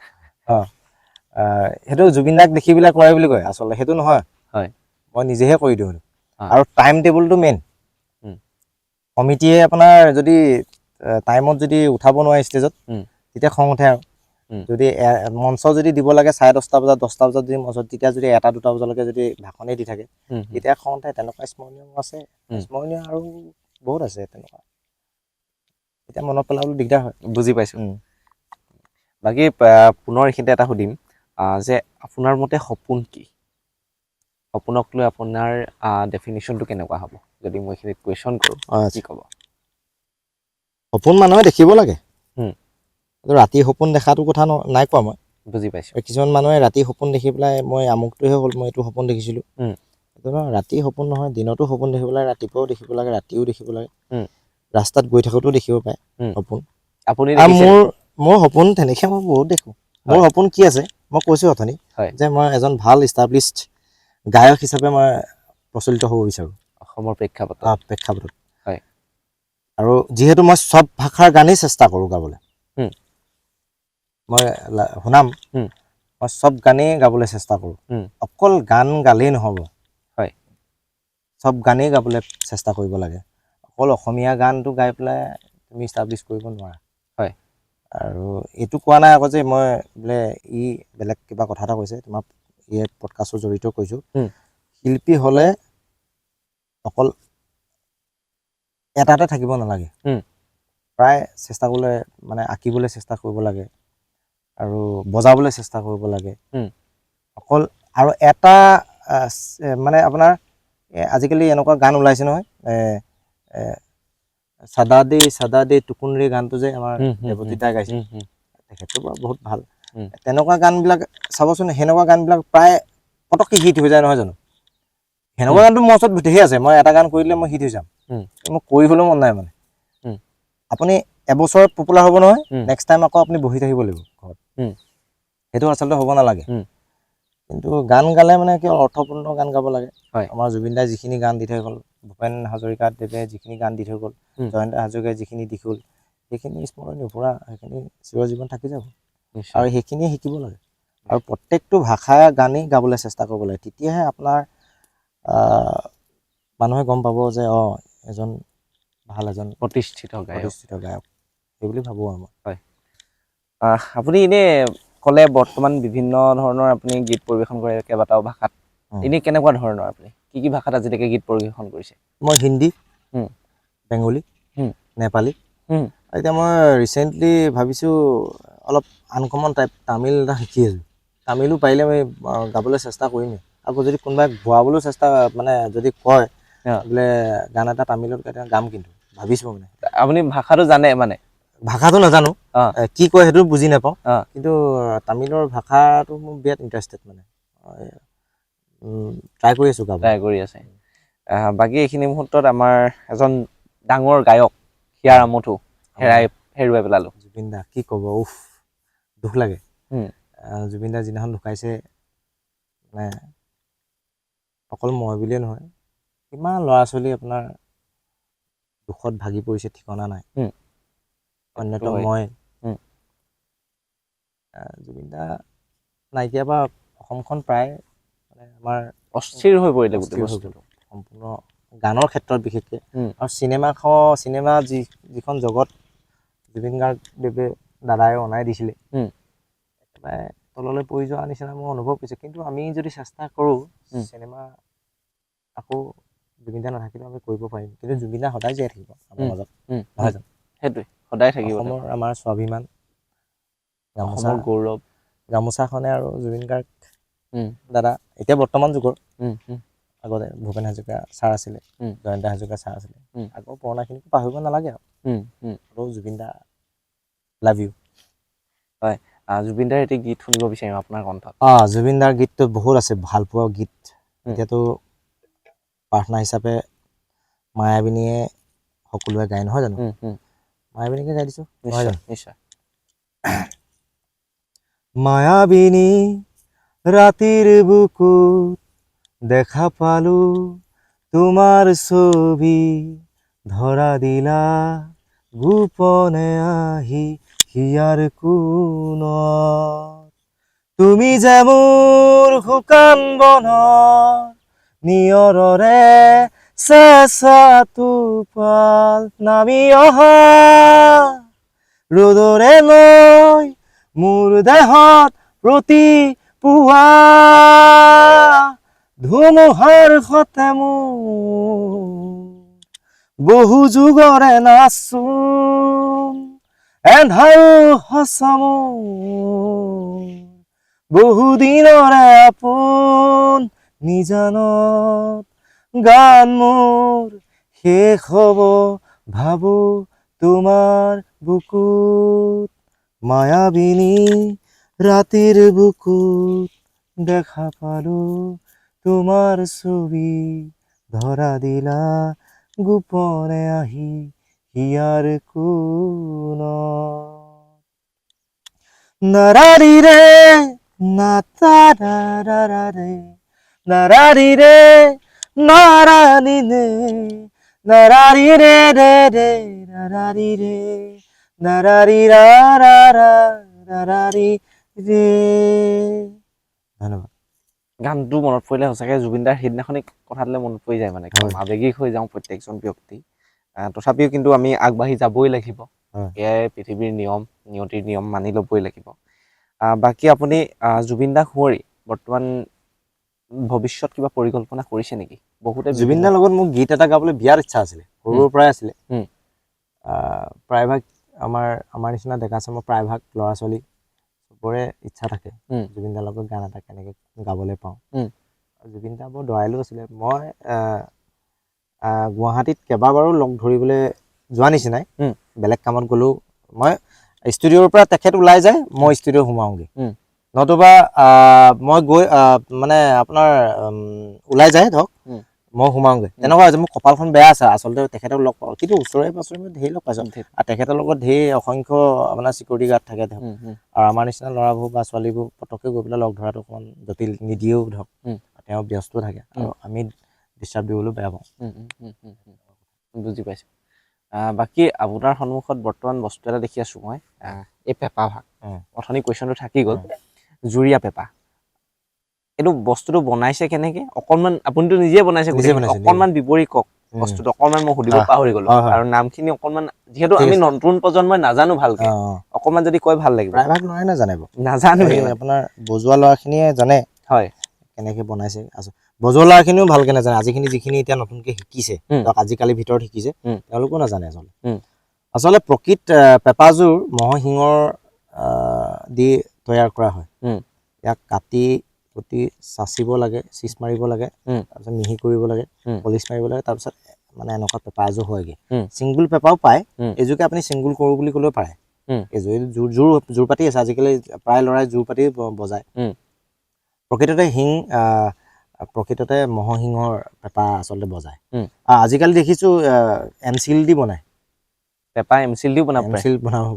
সেইটো জুবিন দাক দেখি পেলাই কৰে বুলি কয় আচলতে সেইটো নহয় হয়। মই নিজেহে কৰি দিওঁ হয়। আৰু টাইম টেবুলটো মেইন কমিটিয়ে আপোনাৰ যদি টাইমত যদি উঠাব নোৱাৰে ষ্টেজত তেতিয়া খং উঠে আৰু যদি মঞ্চ যদি দিব লাগে 10:30 বজাত 10টা বজাত যদি মঞ্চত তেতিয়া যদি 1টা 2টা বজালৈকে যদি ভাষণেই দি থাকে তেতিয়া খং উঠে তেনেকুৱা স্মৰণীয় আছে স্মৰণীয় আৰু বহুত আছে তেনেকুৱা এতিয়া মনত পেলাবলৈ দিগদাৰ হয় বুজি পাইছোঁ বাকী পুনৰ এইখিনিতে এটা সুধিম যে আপোনাৰ মতে সপোন কি সপোনক লৈ আপোনাৰ ডেফিনেশ্যনটো কেনেকুৱা হ'ব যদি মই এইখিনিত কুৱেশ্যন কৰোঁ কি ক'ব সপোন মানুহে দেখিব লাগে ৰাতি সপোন দেখাটো কথা নাই কোৱা মই বুজি পাইছোঁ কিছুমান মানুহে ৰাতি সপোন দেখি পেলাই মই আমুকটোহে হ'ল মই এইটো সপোন দেখিছিলোঁ ৰাতি সপোন নহয় দিনতো সপোন দেখিব লাগে ৰাতিপুৱাও দেখিব লাগে ৰাতিও দেখিব লাগে ৰাস্তাত গৈ থাকোঁতেও দেখিব পাৰে সপোন আপুনি মোৰ সপোন তেনেকৈ মই বহুত দেখোঁ মোৰ সপোন কি আছে মই কৈছোঁ অথনি যে মই এজন ভাল ইষ্টাব্লিছড গায়ক হিচাপে মই প্ৰচলিত হ'ব বিচাৰোঁ অসমৰ প্ৰেক্ষাপটত হয় আৰু যিহেতু মই চব ভাষাৰ গানেই চেষ্টা কৰোঁ গাবলৈ মই শুনাম মই চব গানেই গাবলৈ চেষ্টা কৰোঁ অকল গান গালেই নহ'ব হয় চব গানেই গাবলৈ চেষ্টা কৰিব লাগে অকল অসমীয়া গানটো গাই পেলাই তুমি ইষ্টাব্লিছ কৰিব নোৱাৰা হয় আৰু এইটো কোৱা নাই আকৌ যে মই বোলে বেলেগ কিবা কথা এটা কৈছে তোমাক পডকাষ্টৰ জড়িত কৈছোঁ শিল্পী হ'লে অকল এটাতে থাকিব নালাগে প্ৰায় চেষ্টা কৰিলে মানে আঁকিবলৈ চেষ্টা কৰিব লাগে আৰু বজাবলৈ চেষ্টা কৰিব লাগে অকল আৰু এটা মানে আপোনাৰ আজিকালি এনেকুৱা গান ওলাইছে নহয় চাদা দে টুকুনৰে গানটো যে আমাৰ দেৱজিতাই গাইছে তেখেতটো বাৰু বহুত ভাল তেনেকুৱা গানবিলাক চাবচোন সেনেকুৱা গানবিলাক প্ৰায় পটককৈ হিট হৈ যায় নহয় জানো সেনেকুৱা গানটো মোৰ ওচৰত ধেৰ আছে মই এটা গান কৰি দিলে মই হিট হৈ যাম মোক কৰিবলৈ মন নাই মানে আপুনি এবছৰত পপুলাৰ হ'ব নহয় নেক্সট টাইম আকৌ আপুনি বহি থাকিব লাগিব ঘৰত সেইটো আচলতে হ'ব নালাগে কিন্তু গান গালে মানে কি অৰ্থপূৰ্ণ গান গাব লাগে আমাৰ জুবিন দাই যিখিনি গান দি থৈ গ'ল ভূপেন হাজৰিকাদেৱে যিখিনি গান দি থৈ গ'ল জয়ন্ত হাজৰিকাই যিখিনি দি গ'ল সেইখিনি স্মৰণীয় পুৰা সেইখিনি চিৰজীৱন থাকি যাব আৰু সেইখিনিয়ে শিকিব লাগে আৰু প্ৰত্যেকটো ভাষাৰ গানেই গাবলৈ চেষ্টা কৰিব লাগে তেতিয়াহে আপোনাৰ মানুহে গম পাব যে এজন ভাল এজন প্ৰতিষ্ঠিত গায়ক সেইবুলি ভাবোঁ আৰু মই হয় আপুনি এনেই ক'লে বৰ্তমান বিভিন্ন ধৰণৰ আপুনি গীত পৰিৱেশন কৰে কেইবাটাও ভাষাত এনেই কেনেকুৱা ধৰণৰ আপুনি কি ভাষাত আজিলৈকে গীত পৰিৱেশন কৰিছে মই হিন্দী বেংগলী নেপালী এতিয়া মই ৰিচেণ্টলি ভাবিছোঁ অলপ আনকমন টাইপ তামিল এটা শিকি আছোঁ তামিলো পাৰিলে মই গাবলৈ চেষ্টা কৰিমেই আকৌ যদি কোনোবাই গোৱাবলৈও চেষ্টা মানে যদি কয় বোলে গান এটা তামিলত গাম কিন্তু ভাবিছোঁ মানে আপুনি ভাষাটো জানে মানে ভাষাটো নাজানো কি কয় সেইটো বুজি নাপাওঁ কিন্তু তামিলৰ ভাষাটো মোৰ বিৰাট ইণ্টাৰেষ্টেড মানে ট্ৰাই কৰি আছোঁ ট্ৰাই কৰি আছে বাকী এইখিনি মুহূৰ্তত আমাৰ এজন ডাঙৰ গায়ক হিয়াৰ আমঠু হেৰুৱাই পেলালোঁ জুবিন দা কি ক'ব দুখ লাগে জুবিন দা যিদিনাখন ঢুকাইছে মানে অকল মই বুলিয়ে নহয় কিমান ল'ৰা ছোৱালী আপোনাৰ দুখত ভাগি পৰিছে ঠিকনা নাই অন্যতম মই জুবিন দা নাইকিয়া বা অসমখন প্ৰায় মানে আমাৰ অস্থিৰ হৈ পৰিলে গোটেই বস্তুটো সম্পূৰ্ণ গানৰ ক্ষেত্ৰত বিশেষকৈ আৰু চিনেমা যিখন জগত জুবিন গাৰ্গদেৱে দাদাই অনাই দিছিলে একেবাৰে তললৈ পৰি যোৱাৰ নিচিনা মই অনুভৱ কৰিছোঁ কিন্তু আমি যদি চেষ্টা কৰোঁ চিনেমা আকৌ জুবিন দা নাথাকিলেও আমি কৰিব পাৰিম কিন্তু জুবিন দা সদায় জীয়াই থাকিব আমাৰ মাজত নহয় জানো সেইটোৱে সদায় থাকিব অসমৰ আমাৰ স্বাভিমান অসমৰ গৌৰৱ গামোচাখনে আৰু জুবিন গাৰ্গ দাদা এতিয়া বৰ্তমান যুগৰ আগতে ভূপেন হাজৰিকা ছাৰ আছিলে জয়ন্ত হাজৰিকা ছাৰ আছিলে আগৰ পুৰণাখিনিকো পাহৰিব নালাগে আৰু জুবিন দা লাভ ইউ হয় জুবিন দাৰ এটি গীত শুনিব বিচাৰিম আপোনাৰ কণ্ঠত জুবিন দাৰ গীতটো বহুত আছে ভাল পোৱা গীত এতিয়াতো প্ৰাৰ্থনা হিচাপে মায়াবিনীয়ে সকলোৱে গায় নহয় জানো মায়াবিনীকে গাই দিছোঁ নহয় জানো নিশ্চয় মায়াবিনী ৰাতিৰ বুকুত দেখা পালো তোমাৰ ছবি ধৰা দিলা গোপনে আহি হিয়াৰ কোণত তুমি যে মোৰ শুকান বনৰ নিয়ৰৰে চেঁচা টোপাল নামি অহা ৰ'দৰে লৈ মোৰ দেহত প্ৰতি পুৱা ধুমুহাৰ সতে মোৰ বহু যুগৰে নাচোন এন্ধাৰো সঁচা মোৰ বহু দিনৰে আপোন নিজানত গান মোৰ শেষ হ'ব ভাবো তোমাৰ বুকুত মায়াবিনী ৰাতিৰ বুকুত দেখা পালো তোমাৰ ছবি ধৰা দিলা গোপনে আহি হিয়াৰ কোণত নাৰাৰিৰে নাতাৰাৰে নাৰাৰিৰে নাৰানিনে নাৰাৰিৰে ৰে ৰে নাৰাৰিৰে নাৰাৰিৰা নাৰাৰি ৰে ধন্যবাদ গানটো মনত পৰিলে সঁচাকৈ জুবিনদাৰ সেইদিনাখনি কথাটোলৈ মনত পৰি যায় মানে একদম আৱেগিক হৈ যাওঁ প্ৰত্যেকজন ব্যক্তি তথাপিও কিন্তু আমি আগবাঢ়ি যাবই লাগিব এয়াই পৃথিৱীৰ নিয়তিৰ নিয়ম মানি ল'বই লাগিব বাকী আপুনি জুবিন দাক সুঁৱৰি বৰ্তমান ভৱিষ্যত কিবা পৰিকল্পনা কৰিছে নেকি বহুতে জুবিন দাৰ লগত মোক গীত এটা গাবলৈ বিয়াৰ ইচ্ছা আছিলে সৰুৰ পৰাই আছিলে প্ৰায়ভাগ আমাৰ নিচিনা ডেকা চামৰ প্ৰায়ভাগ ল'ৰা ছোৱালী চবৰে ইচ্ছা থাকে জুবিন দাৰ লগত গান এটা কেনেকৈ গাবলৈ পাওঁ জুবিন দা বৰ দয়ালু আছিলে মই গুৱাহাটীত কেইবাবাৰো লগ ধৰিবলৈ যোৱা নিচিনাই বেলেগ কামত গ'লেও মই ষ্টুডিঅ'ৰ পৰা তেখেত ওলাই যায় মই ষ্টুডিঅ' সোমাওঁগৈ নতুবা মই গৈ মানে আপোনাৰ ওলাই যায় ধৰক মই সোমাওঁগৈ তেনেকুৱা হৈছে মোৰ কপালখন বেয়া আছে আচলতে তেখেতক লগ পাওঁ কিন্তু ওচৰে পাঁচৰে মই ধেৰ লগ পাইছোঁ আৰু তেখেতৰ লগত ধেৰ অসংখ্য আপোনাৰ চিকিউৰিটি গাৰ্ড থাকে ধৰক আৰু আমাৰ নিচিনা ল'ৰাবোৰ বা ছোৱালীবোৰ পটককৈ গৈ পেলাই লগ ধৰাটো অকণমান জটিল নিদিয়েও ধৰক তেওঁ ব্যস্ত থাকে আৰু আমি ডিষ্টাৰ্ব দিবলৈও বেয়া পাওঁ বুজি পাইছোঁ বাকী আপোনাৰ সন্মুখত বৰ্তমান বস্তু এটা দেখি আছোঁ মই এই পেঁপা ভাগ অথনি কুৱেশ্যনটো থাকি গ'ল জুৰীয়া পেঁপা এইটো বস্তুটো বনাইছে কেনেকে অকণমান আপুনিতো নিজে বনাইছে অকণমান বিৱৰি কওক বস্তুটো অকণমান মই সুধিব পাহৰি গ'লো আৰু নামখিনি অকণমান যিহেতু আমি নতুন প্ৰজন্মই নাজানো ভালকে অকণমান যদি কয় ভাল লাগিব প্ৰায়ভাগ ল'ৰাই নাজানিব নাজানো আপোনাৰ বজোৱা ল'ৰাখিনিয়ে জানে হয় কেনেকে বনাইছে বজোৱা ল'ৰাখিনিও ভালকে নাজানে যিখিনি এতিয়া নতুনকে শিকিছে আজিকালি ভিতৰত শিকিছে তেওঁলোকো নাজানে আচলতে প্ৰকৃত পেঁপাযোৰ ম'হৰ শিঙৰ দি তৈয়াৰ কৰা হয় ইয়াক কাটি কুটি চাচিব লাগে চিচ মাৰিব লাগে তাৰপিছত মিহি কৰিব লাগে পলিচ মাৰিব লাগে তাৰপিছত মানে এনেকুৱা পেঁপা এযোৰ হয়গে ছিংগুল পেঁপাও পায় এইযোৰকে আপুনি ছিংগুল কৰোঁ বুলি ক'লেও পাৰে এইযোৰ জোৰ পাতি আছে আজিকালি প্ৰায় ল'ৰাই জোৰ পাতি বজায় প্ৰকৃততে ম'হৰ শিঙৰ পেঁপা আচলতে বজায় আজিকালি দেখিছোঁ এমচিল দি বনায় পেঁপা এমচিল দিও বনাব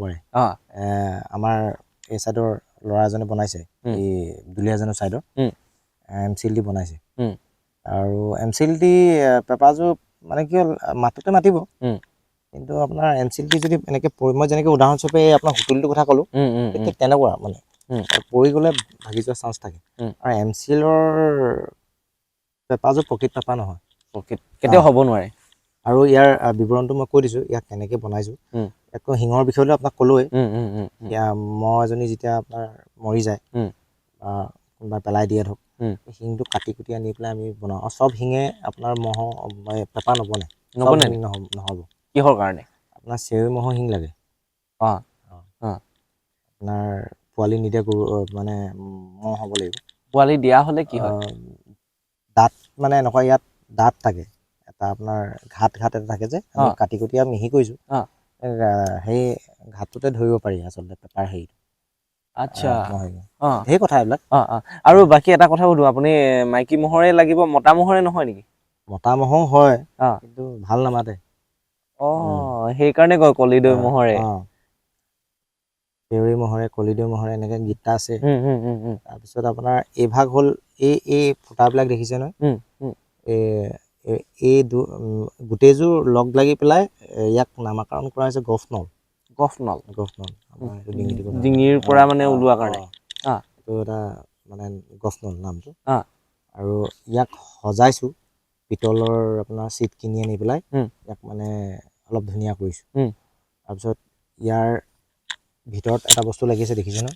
পাৰে আমাৰ এই চাইডৰ ল'ৰা এজনে বনাইছে এই দুলীয়াজানৰ চাইডৰ এমচিল দি বনাইছে আৰু এমচিল দি পেঁপাযোৰ মানে কি হ'ল মাততে মাতিব কিন্তু আপোনাৰ এমচিল দি যদি এনেকৈ মই যেনেকৈ উদাহৰণস্বৰূপে আপোনাৰ সুতুলিটোৰ কথা ক'লোঁ ঠিক তেনেকুৱা মানে পৰি গ'লে ভাগি যোৱাৰ চান্স থাকে আৰু এমচিলৰ পেঁপাযোৰ প্ৰকৃত পেঁপা নহয় কেতিয়াও হ'ব নোৱাৰে আৰু ইয়াৰ বিৱৰণটো মই কৈ দিছোঁ ইয়াক কেনেকৈ বনাইছোঁ একো শিঙৰ বিষয়লৈ আপোনাক ক'লোৱেই মহ এজনী যেতিয়া আপোনাৰ মৰি যায় বা কোনোবাই পেলাই দিয়ে ধৰক শিংটো কাটি কুটি আনি পেলাই আমি বনাওঁ আৰু চব শিঙে আপোনাৰ পেঁপা নবনে নহ'ব কিহৰ কাৰণে আপোনাৰ চেউৰী ম'হৰ শিং লাগে আপোনাৰ পোৱালি নিদিয়া গৰু মানে ম'হ হ'ব লাগিব পোৱালি দিয়া হ'লে কি হয় দাঁত মানে এনেকুৱা ইয়াত দাঁত থাকে এটা আপোনাৰ ঘাট এটা থাকে যে আমি কাটি কুটি আৰু মিহি কৰিছোঁ সেই ঘাটটোতে ধৰিব পাৰি আচলতে পেঁপাৰ হেৰিটো আচ্ছা সেই কথা এইবিলাক আৰু বাকী এটা কথা সুধো আপুনি মাইকী ম'হৰে লাগিব মতা ম'হৰে নহয় নেকি মতা ম'হো হয় কিন্তু ভাল নামাতে সেইকাৰণে কয় কলিদৈ ম'হৰে পেউৰী মহৰে কলিদেউ মহৰে এনেকৈ গীতটা আছে। হুম হুম হুম হুম তাৰপিছত আপোনাৰ এই ভাগ হ'ল এই ফুটাবিলাক দেখিছে নহয়, হুম হুম এই গোটেইযোৰ লগ লাগি পেলাই ইয়াক নামাকৰণ কৰা হৈছে গফনল। গফনল আমাৰ এইটো ডিঙিটো কথা। ডিঙিৰ পৰা মানে ওলোৱা কাৰণে এইটো এটা মানে গফনল নামটো। অ আৰু ইয়াক সজাইছোঁ পিতলৰ আপোনাৰ চিট কিনি আনি পেলাই ইয়াক মানে অলপ ধুনীয়া কৰিছোঁ। তাৰপিছত ইয়াৰ ভিতৰত এটা বস্তু লাগিছে দেখিছে ন,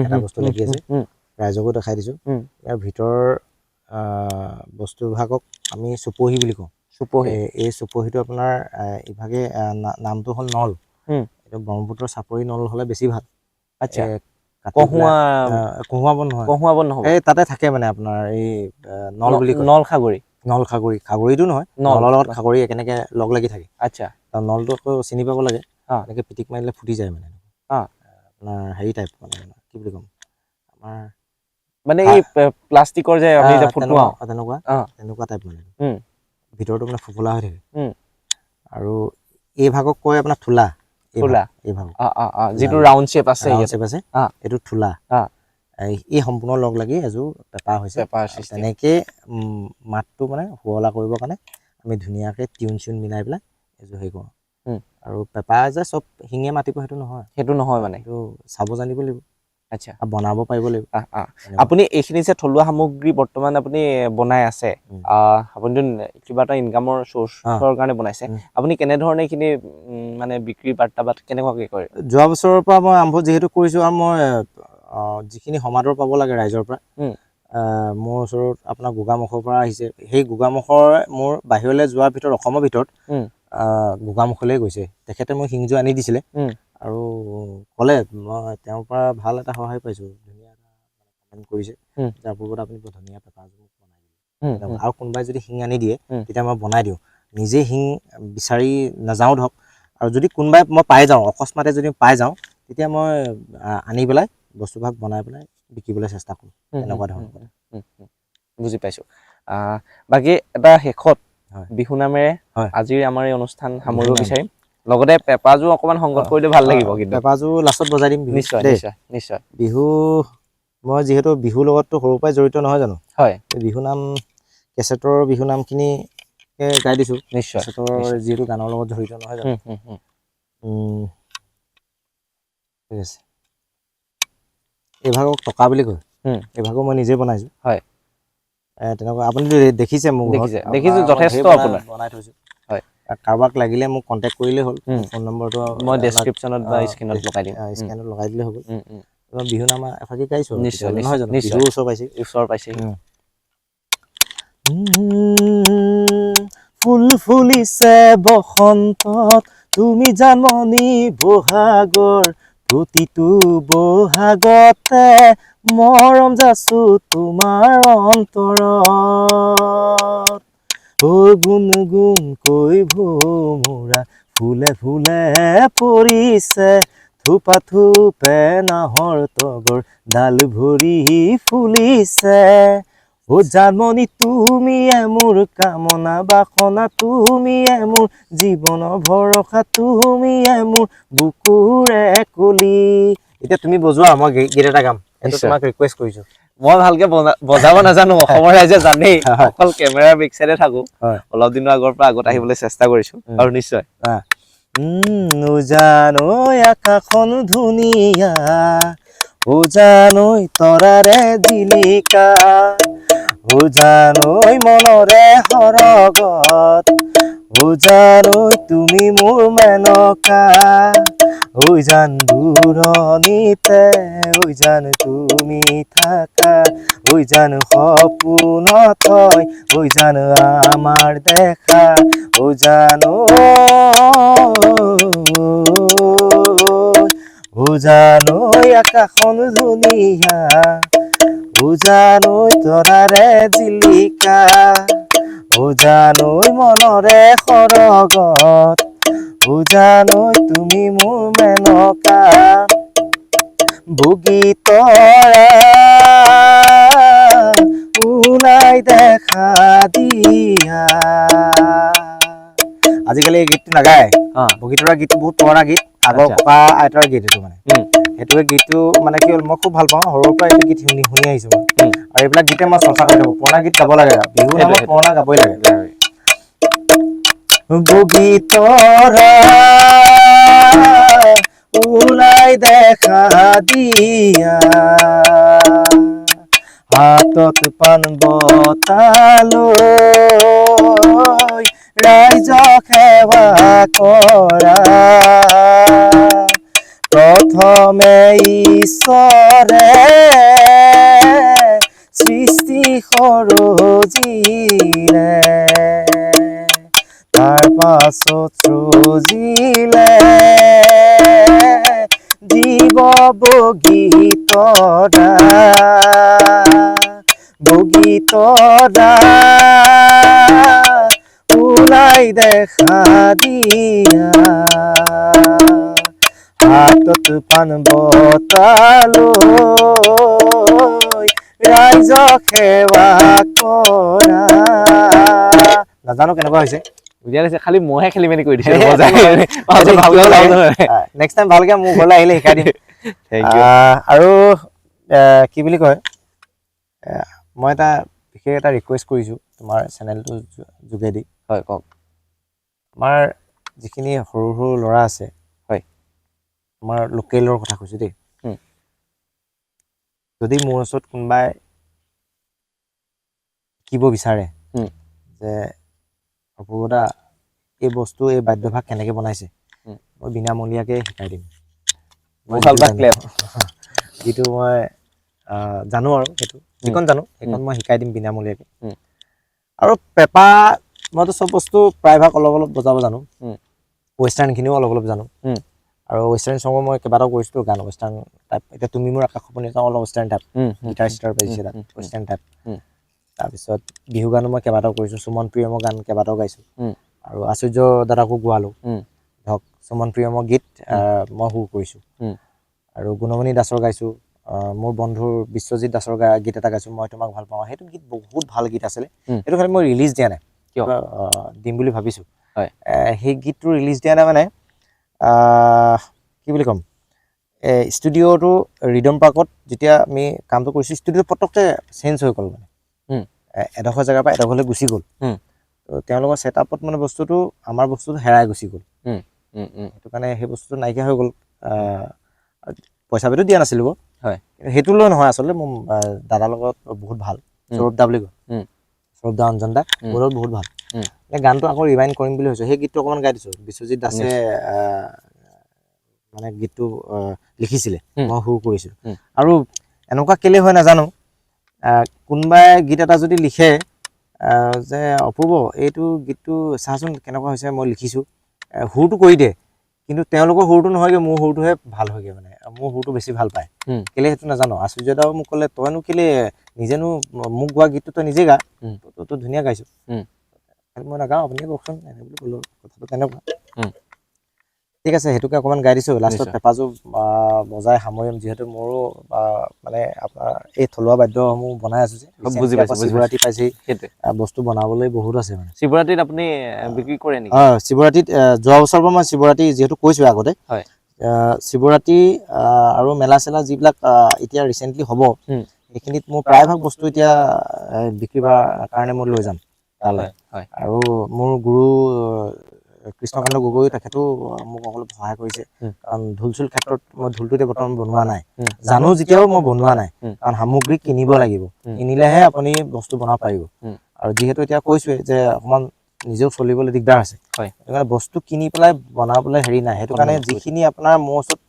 এটা বস্তু লাগি আছে, ৰাইজকো দেখাই দিছোঁ। ইয়াৰ ভিতৰৰ বস্তুভাগক আমি চুপহী বুলি কওঁ। চুপহী, এই চুপহীটো আপোনাৰ ইভাগে নামটো হ'ল নল। এইটো ব্ৰহ্মপুত্ৰৰ চাপৰি নল হ'লে বেছি ভাল। আচ্ছা, কহুৱাব নহয়, এই তাতে থাকে মানে আপোনাৰ এই নল বুলি কয়। নল খাগৰি, খাগৰিটো নহয়, নলৰ লগত খাগৰি কেনেকে লগ লাগি থাকে। আচ্ছা, নলটো আকৌ চিনি পাব লাগে, এনেকে পিটিক মাৰিলে ফুটি যায় মানে আপোনাৰ হেৰি টাইপ মানে কি বুলি ক'ম, আমাৰ মানে এই প্লাষ্টিকৰ যে আমি যে ফুটুৱাও তেনেকুৱা টাইপ মানে ভিতৰটো মানে ফুফুলা হৈ থাকে। আৰু এই ভাগক কয় আপোনাৰ থোলা। এই ভাগ যিটো ৰাউণ্ড শ্বেপ আছে, এইটো থোলা। এই সম্পূৰ্ণ লগ লাগি এযোৰ পেপা হৈছে। তেনেকে মাতটো মানে শুৱলা কৰিবৰ কাৰণে আমি ধুনীয়াকে টিউন চিউন মিলাই পেলাই এযোৰ হেৰি কৰোঁ। আৰু পেপা যে চব শিঙে মাতিব সেইটো নহয় মানে সেইটো চাব জানিব লাগিব। আচ্ছা, বনাব পাৰিব লাগিব। আপুনি এইখিনি যে থলুৱা সামগ্ৰী বৰ্তমান আপুনি বনাই আছে, আপুনিতো কিবা এটা ইনকামৰ চ'ৰ্চৰ কাৰণে বনাইছে, আপুনি কেনেধৰণে এইখিনি মানে বিক্ৰী বাৰ্তা বা কেনেকুৱাকৈ কৰে? যোৱা বছৰৰ পৰা মই আৰম্ভ যিহেতু কৰিছোঁ, আৰু মই যিখিনি সমাদৰ পাব লাগে ৰাইজৰ পৰা, মোৰ ওচৰত আপোনাৰ গোগামুখৰ পৰা আহিছে। সেই গোগামুখৰ মোৰ বাহিৰলৈ যোৱাৰ ভিতৰত অসমৰ ভিতৰত গোগামুখলৈ গৈছে। তেখেতে মোক শিংযোৰ আনি দিছিলে আৰু ক'লে মই তেওঁৰ পৰা ভাল এটা সহায় পাইছোঁ। ধুনীয়া এটা কমেণ্ট কৰিছে, যাৰ পূৰ্বত আপুনি বৰ ধুনীয়া পেপাৰযোৰ মোক বনাই দিলে। আৰু কোনোবাই যদি শিং আনি দিয়ে তেতিয়া মই বনাই দিওঁ, নিজে শিং বিচাৰি নাযাওঁ ধৰক। আৰু যদি কোনোবাই মই পাই যাওঁ, অকস্মাতে যদি পাই যাওঁ, তেতিয়া মই আনি পেলাই বস্তুভাগ বনাই পেলাই বিকিবলৈ চেষ্টা কৰোঁ। এনেকুৱা ধৰণৰ বুজি পাইছোঁ। বাকী এটা শেষত বিহু নামেৰে আজিৰ আমাৰ এই অনুষ্ঠান সামৰিব বিচাৰিম। লগতে পেপাযোৰ অকণমান সংগত কৰিলে ভাল লাগিব। কিন্তু পেপাযোৰ লাষ্টত বজাই দিম। নিশ্চয় নিশ্চয় নিশ্চয়। বিহু মই যিহেতু বিহুৰ লগততো সৰুৰ পৰাই জড়িত নহয় জানো, হয়, বিহু নাম কেছেটৰ বিহু নামখিনি গাই দিছোঁ। নিশ্চয়, কেছেটৰ যিহেতু গানৰ লগত জড়িত নহয় জানো। ঠিক আছে, এইভাগক টকা বুলি কয়। এইভাগো মই নিজে বনাইছোঁ। হয়, তেনেকুৱা আপুনি দেখিছে মোক দেখিছোঁ, যথেষ্ট আপোনাৰ বনাই থৈছোঁ। হয়, কাৰোবাক লাগিলে মোক কণ্টেক্ট কৰিলেই হ'ল। ফোন নম্বৰটো মই ডেছক্ৰিপশ্যনত বা স্ক্ৰীণত লগাই দিম। স্ক্ৰীণত লগাই দিলে হ'ব। বিহু নাম এফাকি গাইছোঁ নিশ্চয়, নহয় জানো, বিহু ওচৰ পাইছে। ফুল ফুলিছে বসন্তত, তুমি জানমণি বহাগৰ, প্ৰতিটো বহাগতে মৰম যাচো তোমাৰ অন্তৰত। ও গুণ গুণ কৈ ভোমোৰা ফুলে ফুলে পৰিছে, থোপা থোপে নাহৰ তগৰ ডাল ভৰি ফুলিছে। ও জানমণি তুমিয়ে মোৰ কামনা বাসনা, তুমিয়ে মোৰ জীৱনৰ ভৰসা, তুমিয়ে মোৰ বুকুৰে কলি। এতিয়া তুমি বজোৱা, মই গীত এটা গাম, এইটো তোমাক ৰিকুৱেষ্ট কৰিছোঁ। মই ভালকে বজাব নাজানো, অসমৰ ৰাইজে জানেই, অকল কেমেৰাৰ বেক চাইডে থাকো। অলপ দিনৰ আগৰ পৰা আগত আহিবলৈ চেষ্টা কৰিছো। আৰু নিশ্চয় জানৈ আকাশখন ধুনীয়া, ও জানৈ তৰাৰে জিলিকা, ও জানৈ মনৰে সৰগত, ও জানৈ তুমি মোৰ মেনকা, ঐ জান দূৰণিতে, ঐ জান তুমি থাকা, ঐ জান সপোনত হয়, ঐ জান আমাৰ দেখা, ঐ জান ও জানৈ আকাশখন ধুনীয়া, ও জানৈ তৰাৰে জিলিকা, ও জানৈ মনৰে সৰগত, ও জানৈ তুমি মোৰ মেনকা, বগী তৰা ওলাই দেখা দিয়া। আজিকালি এই গীতটো নাগায়, বগী তৰা গীতটো বহুত পুৰণা গীত, আগৰ ককা আইতাৰ গীত এইটো মানে। সেইটোৱে গীতটো মানে কি হ'ল মই খুব ভাল পাওঁ সৰুৰ পৰা এইটো গীত শুনি আহিছোঁ মই আৰু এইবিলাক গীতে মই চৰ্চা কৰি থাকোঁ পুৰণা গীত গাব লাগে বিহু নামত পুৰণা গাবই লাগে বগীতৰা ওলাই দেখা দিয়া হাতত পাণ বটালৈ ৰাইজক সেৱা কৰা প্ৰথমে ঈশ্বৰে সৃষ্টি সৰজিলে তাৰ পাছত সৃজিলে জীৱ বগীতৰা বগীতৰা ওলাই দেখা দিয়া হাতত পাণ বটালৈ ৰাইজক সেৱা কৰা নাজানো কেনেকুৱা হৈছে বুজিয়া লাগিছে খালি মইহে খেলি মেলি কৰি দিছো নেক্সট টাইম ভালকে মোৰ ঘৰলৈ আহিলে শিকাই দিম আৰু কি বুলি কয় মই এটা বিশেষ এটা ৰিকুৱেষ্ট কৰিছোঁ তোমাৰ চেনেলটোৰ যোগেদি হয় কওক আমাৰ যিখিনি সৰু সৰু ল'ৰা আছে হয় আমাৰ লোকেলৰ কথা কৈছোঁ দেই যদি মোৰ ওচৰত কোনোবাই শিকিব বিচাৰে যে অপূৰ্বদা এই বস্তু এই বাদ্যভাগ কেনেকৈ বনাইছে মই বিনামূলীয়াকৈ শিকাই দিম যিটো মই জানো আৰু সেইটো যিকণ জানো সেইকণ মই শিকাই দিম বিনামূলীয়াকৈ আৰু পেঁপা মইতো চব বস্তু প্ৰায়ভাগ অলপ অলপ বজাব জানো ৱেষ্টাৰ্ণখিনিও অলপ অলপ জানো আৰু ৱেষ্টাৰ্ণ চঙো মই কেইবাটাও কৰিছিলোঁ গান ৱেষ্টাৰ্ণ টাইপ এতিয়া তুমি মোৰ আকাশ সপোন যাওঁ অলপ ৱেষ্টাৰ্ণ টাইপ গিটাৰ চিটাৰ বাজিছে তাত ৱেষ্টাৰ্ণ টাইপ তাৰপিছত বিহু গানো মই কেইবাটাও কৰিছোঁ সুমন প্ৰিয়মৰ গান কেইবাটাও গাইছোঁ আৰু আচুৰ্য দাদাকো গোৱালোঁ ধৰক সুমন প্ৰিয়মৰ গীত মই সুৰ কৰিছোঁ আৰু গুণমণি দাসৰ গাইছোঁ মোৰ বন্ধুৰ বিশ্বজিৎ দাসৰ গীত এটা গাইছোঁ মই তোমাক ভাল পাওঁ সেইটো গীত বহুত ভাল গীত আছিলে সেইটো খালি মই ৰিলিজ দিয়া নাই কিয় দিম বুলি ভাবিছোঁ হয় সেই গীতটো ৰিলিজ দিয়া নাই মানে কি বুলি ক'ম ষ্টুডিঅ'টো ৰিডম পাৰ্কত যেতিয়া আমি কামটো কৰিছোঁ ষ্টুডিঅ'টো পটককৈ চেঞ্জ হৈ গ'ল মানে এডোখৰ জেগাৰ পৰা এডোখৰলৈ গুচি গ'ল তো তেওঁলোকৰ ছেটআপত মানে বস্তুটো আমাৰ বস্তুটো হেৰাই গুচি গ'ল সেইটো কাৰণে সেই বস্তুটো নাইকিয়া হৈ গ'ল পইচা পাতিও দিয়া নাছিলোঁ হয় সেইটো লৈ নহয় আচলতে মোৰ দাদাৰ লগত বহুত ভাল সৌৰভ দা বুলি কয় সৌৰভ দা অঞ্জন দা বহুত বহুত ভাল গানটো আকৌ ৰিভাইণ্ড কৰিম বুলি ভাবিছোঁ সেই গীতটো অকণমান গাই দিছোঁ বিশ্বজিৎ দাসে মানে গীতটো লিখিছিলে মই সুৰ কৰিছিলোঁ আৰু এনেকুৱা কেলে হয় নাজানো কোনোবাই গীত এটা যদি লিখে যে অপূৰ্ব এইটো গীতটো চাচোন কেনেকুৱা হৈছে মই লিখিছোঁ সুৰটো কৰি দিয়ে কিন্তু তেওঁলোকৰ সুৰটো নহয়গৈ মোৰ সুৰটোহে ভাল হয়গৈ মানে মোৰ সুৰটো বেছি ভাল পায় কেলে সেইটো নাজানো আচুৰ্যদাও মোক ক'লে তইনো কেলে নিজেনো মোক গোৱা গীতটো তই নিজে গা তই ধুনীয়া গাইছোঁ মই নাগাওঁ আপুনি কওকচোন এনে বুলি ক'লোঁ কথাটো তেনেকুৱা ঠিক আছে সেইটোকে অকণমান গাই দিছোঁ লাষ্টত পেঁপাযোৰ বজাই সামৰিম যিহেতু মোৰো মানে আপোনাৰ এই থলুৱা বাদ্যসমূহ বনাই আছোঁ যে শিৱৰাত্ৰি পাইছেহি বস্তু বনাবলৈ বহুত আছে মানে শিৱৰাত্ৰিত আপুনি বিক্ৰী কৰে নেকি শিৱৰাত্ৰিত যোৱা বছৰৰ পৰা মই শিৱৰাত্ৰি যিহেতু কৈছোঁ আগতে শিৱৰাত্ৰি আৰু মেলা চেলা যিবিলাক এতিয়া ৰিচেণ্টলি হ'ব সেইখিনিত মোৰ প্ৰায়ভাগ বস্তু এতিয়া বিক্ৰী কৰাৰ কাৰণে মই লৈ যাম তালৈ আৰু মোৰ গুৰু কৃষ্ণকান্ত গগৈ তেখেতো মোক অলপ সহায় কৰিছে কাৰণ ঢোল চোল ক্ষেত্ৰত মই ঢোলটো এতিয়া বৰ্তমান বনোৱা নাই জানো যেতিয়াও মই বনোৱা নাই কাৰণ সামগ্ৰী কিনিব লাগিব কিনিলেহে আপুনি বস্তু বনাব পাৰিব আৰু যিহেতু এতিয়া কৈছোঁৱেই যে অকণমান নিজেও চলিবলৈ দিগদাৰ আছে সেইকাৰণে বস্তু কিনি পেলাই বনাবলৈ হেৰি নাই সেইটো কাৰণে যিখিনি আপোনাৰ মোৰ ওচৰত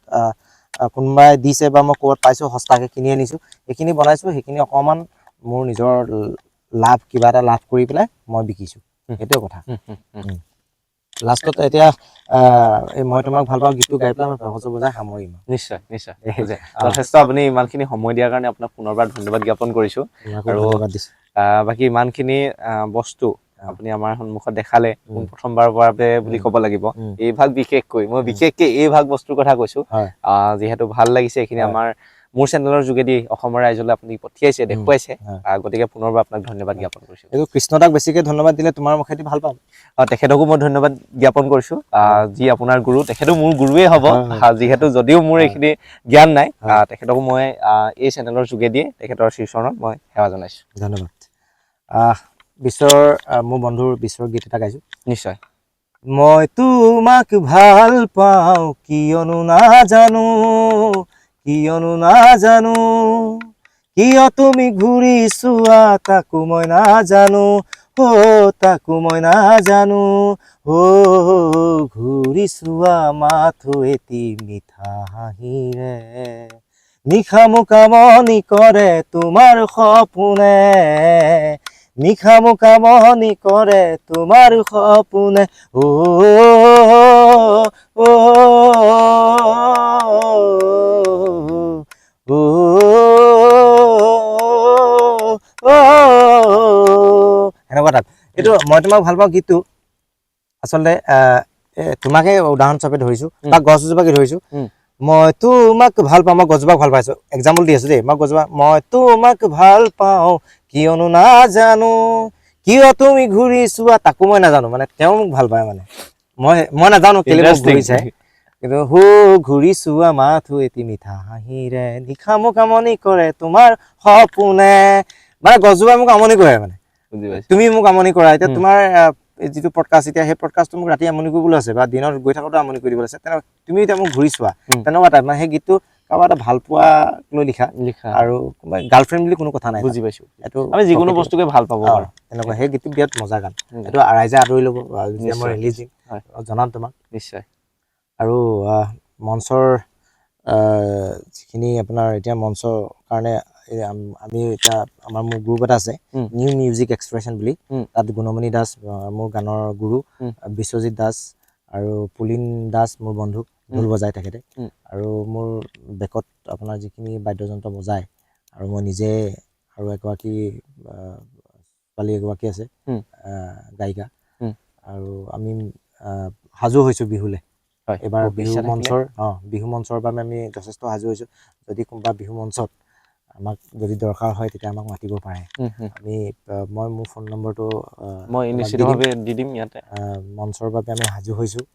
কোনোবাই দিছে বা মই ক'ৰবাত পাইছোঁ সস্তাকৈ কিনি আনিছোঁ সেইখিনি বনাইছোঁ সেইখিনি অকণমান মোৰ নিজৰ লাভ কিবা এটা লাভ কৰি পেলাই মই বিকিছোঁ সেইটোৱে কথা লাষ্টত এতিয়া মই তোমাক ভাল পাওঁ গীতটো গাই পেলাই মই সহজে বজাই সামৰিম নিশ্চয় নিশ্চয় যথেষ্ট আপুনি ইমানখিনি সময় দিয়াৰ কাৰণে আপোনাক পুনৰবাৰ ধন্যবাদ জ্ঞাপন কৰিছোঁ আৰু বাকী ইমানখিনি বস্তু আপুনি আমাৰ সন্মুখত দেখালে প্ৰথমবাৰৰ বাবে বুলি ক'ব লাগিব এই ভাগ বিশেষকৈ মই বিশেষকৈ এই ভাগ বস্তুৰ কথা কৈছোঁ যিহেতু ভাল লাগিছে এইখিনি আমাৰ মোৰ চেনেলৰ যোগেদি অসমৰ ৰাইজলৈ আপুনি পঠিয়াইছে দেখুৱাইছে হয়। গতিকে পুনৰবাৰ আপোনাক ধন্যবাদ জ্ঞাপন কৰিছোঁ এইটো কৃষ্ণদাক বেছিকৈ ধন্যবাদ দিলে তোমাৰ মুখেদি ভাল পাম। তেখেতকো মই ধন্যবাদ জ্ঞাপন কৰিছোঁ যি আপোনাৰ গুৰু তেখেতো মোৰ গুৰুৱে হ'ব যিহেতু যদিও মোৰ এইখিনি জ্ঞান নাই তেখেতকো মই এই চেনেলৰ যোগেদিয়ে তেখেতৰ শ্ৰীচৰণত মই সেৱা জনাইছোঁ ধন্যবাদ বিশ্বৰ মোৰ বন্ধুৰ বিশ্বৰ গীত এটা গাইছোঁ নিশ্চয় মই তোমাক ভাল পাওঁ কিয়নো নাজানো কিয় তুমি ঘূৰি চোৱা তাকো মই নাজানো তাকো মই নাজানো ঘূৰি চোৱা মাথো এটি মিঠা হাঁহিৰে নিশা মোক আমনি কৰে তোমাৰ সপোনে নিশা মোক আমনি কৰে তোমাৰ সপোনে সেনেকুৱা তাত এইটো মই তোমাক ভাল পাওঁ গীতটো আচলতে তোমাকে উদাহৰণস্বৰূপে ধৰিছোঁ বা গছজোপাকে ধৰিছোঁ মই তোমাক ভাল পাওঁ মই গছজোপাক ভাল পাইছোঁ এক্সাম্পল দি আছোঁ দেই মই তোমাক ভাল পাওঁ কিয়নো নাজানো কিয় তুমি ঘূৰি চোৱা তাকো মই নাজানো মানে তেওঁ মোক ভাল পায় মানে মই নাজানো কেলে মোক ঘূৰিছে কিন্তু ঘূৰি চোৱা মাথো এটি মিঠা হাঁহিৰে নিশা মোক আমনি কৰে তোমাৰ সপোনে মানে গছজোপাই মোক আমনি কৰে মানে তুমি মোক আমনি কৰা এতিয়া তোমাৰ যিটো পডকাষ্ট এতিয়া সেই পডকাষ্টটো মোক ৰাতি আমনি কৰিবলৈ আছে বা দিনত গৈ থাকোঁতে আমনি কৰি দিবলৈ আছে তেনেকুৱা তুমি এতিয়া মোক ঘূৰি চোৱা তেনেকুৱা টাইপ মানে সেই গীতটো কাৰোবাৰ এটা ভাল পোৱা লৈ লিখা আৰু গাৰ্লফ্ৰেণ্ড বুলি কোনো কথা নাই বুজি পাইছোঁ এইটো আমি যিকোনো বস্তুকে ভাল পাব পাৰোঁ তেনেকুৱা সেই গীতটো বিৰাট মজা গান এইটো ৰাইজে আদৰি ল'ব মই ৰিলিজ দিম জনাম তোমাক নিশ্চয় আৰু মঞ্চৰ যিখিনি আপোনাৰ এতিয়া মঞ্চৰ কাৰণে আমি এতিয়া আমাৰ মোৰ গ্ৰুপ এটা আছে নিউ মিউজিক এক্সপ্ৰেছন বুলি তাত গুণমণি দাস মোৰ গানৰ গুৰু বিশ্বজিৎ দাস আৰু পুলিন দাস মোৰ বন্ধু ঢোল বজায় তেখেতে আৰু মোৰ বেকত আপোনাৰ যিখিনি বাদ্যযন্ত্ৰ বজায় আৰু মই নিজে আৰু এগৰাকী ছোৱালী এগৰাকী আছে গায়িকা আৰু আমি সাজু হৈছোঁ বিহুলৈ এবাৰ বিহু মঞ্চৰ বাবে আমি যথেষ্ট সাজু হৈছোঁ যদি কোনোবা বিহু মঞ্চত আমাক যদি দৰকাৰ হয় তেতিয়া আমাক মাতিব পাৰে আমি মই মোৰ ফোন নম্বৰটো মই নিশ্চিতভাৱে দি দিম ইয়াতে মঞ্চৰ বাবে আমি সাজু হৈছোঁ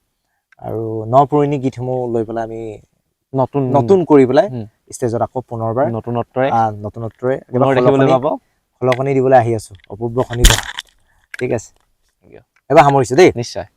আৰু ন পুৰণি গীতসমূহ লৈ পেলাই আমি নতুন কৰি পেলাই ষ্টেজত আকৌ পুনৰবাৰ নতুনত্বৰে খলকনি দিবলৈ আহি আছোঁ অপূৰ্ব খনিকৰ ঠিক আছে এবাৰ সামৰিছোঁ দেই নিশ্চয়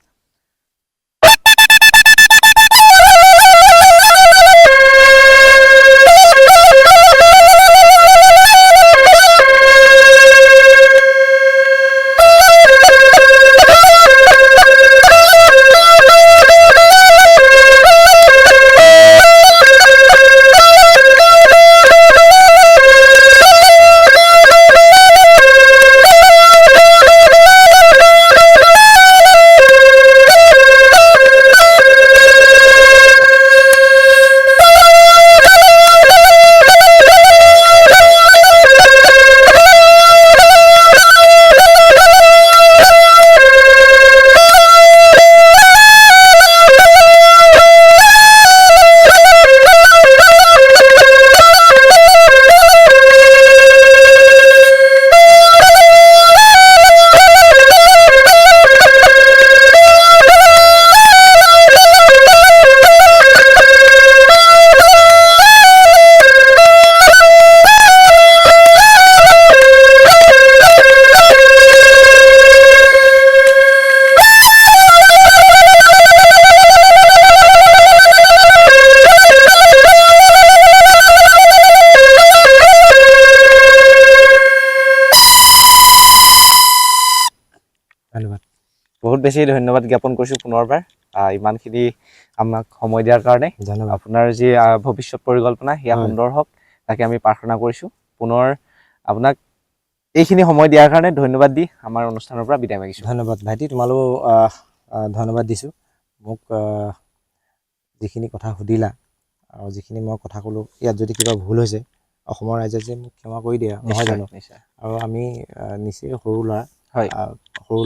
বহুত বেছি ধন্যবাদ জ্ঞাপন কৰিছোঁ পুনৰবাৰ ইমানখিনি আমাক সময় দিয়াৰ কাৰণে আপোনাৰ যি ভৱিষ্যত পৰিকল্পনা সেয়া সুন্দৰ হওক তাকে আমি প্ৰাৰ্থনা কৰিছোঁ পুনৰ আপোনাক এইখিনি সময় দিয়াৰ কাৰণে ধন্যবাদ দি আমাৰ অনুষ্ঠানৰ পৰা বিদায় মাগিছোঁ ধন্যবাদ ভাইটি তোমালৈও ধন্যবাদ দিছোঁ মোক যিখিনি কথা সুধিলা আৰু যিখিনি মই কথা ক'লোঁ ইয়াত যদি কিবা ভুল হৈছে অসমৰ ৰাইজে যে মোক ক্ষমা কৰি দিয়া নহয় জানো আৰু আমি নিশ্চয় সৰু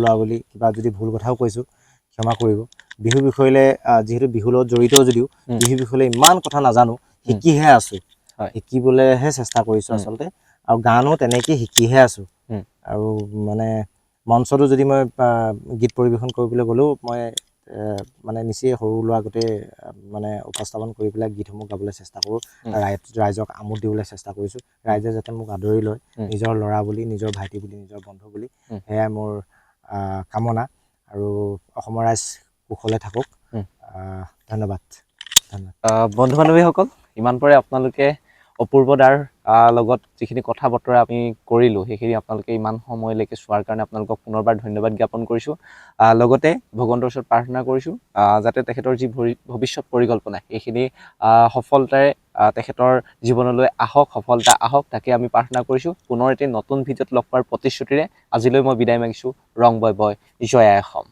ল'ৰা বুলি কিবা যদি ভুল কথাও কৈছোঁ ক্ষমা কৰিব বিহু বিষয়লৈ যিহেতু বিহুৰ লগত জড়িত যদিও বিহু বিষয়লৈ ইমান কথা নাজানো শিকিহে আছোঁ হয়। শিকিবলৈহে চেষ্টা কৰিছোঁ আচলতে, আৰু গানো তেনেকৈ শিকিহে আছোঁ। আৰু মানে মঞ্চতো যদি মই গীত পৰিৱেশন কৰিবলৈ গ'লেও মই মানে নিচেই সৰু ল'ৰা গোটেই মানে উপস্থাপন কৰি পেলাই গীতসমূহ গাবলৈ চেষ্টা কৰোঁ। ৰাইজক আমোদ দিবলৈ চেষ্টা কৰিছোঁ, ৰাইজে যাতে মোক আদৰি লয়, নিজৰ ল'ৰা বুলি, নিজৰ ভাইটি বুলি, নিজৰ বন্ধু বুলি, সেয়াই মোৰ কামনা। আৰু অসমৰ ৰাইজ কুশলে থাকক। ধন্যবাদ। বন্ধু বান্ধৱীসকল, ইমান পৰে আপোনালোকে অপূৰ্ব দাৰ লগত যিখিনি কথা বতৰা আমি কৰিলোঁ, সেইখিনি আপোনালোকে ইমান সময়লৈকে চোৱাৰ কাৰণে আপোনালোকক পুনৰবাৰ ধন্যবাদ জ্ঞাপন কৰিছোঁ। লগতে ভগৱন্তৰ ওচৰত প্ৰাৰ্থনা কৰিছোঁ যাতে তেখেতৰ যি ভৱিষ্যত পৰিকল্পনা এইখিনি সফলতাৰে তেখেতৰ জীৱনলৈ আহক, সফলতা আহক, তাকে আমি প্ৰাৰ্থনা কৰিছোঁ। পুনৰ এটি নতুন ভিডিঅ'ত লগ পোৱাৰ প্ৰতিশ্ৰুতিৰে আজিলৈ মই বিদায় মাগিছোঁ। ৰং বয় বয়, জয় আই অসম।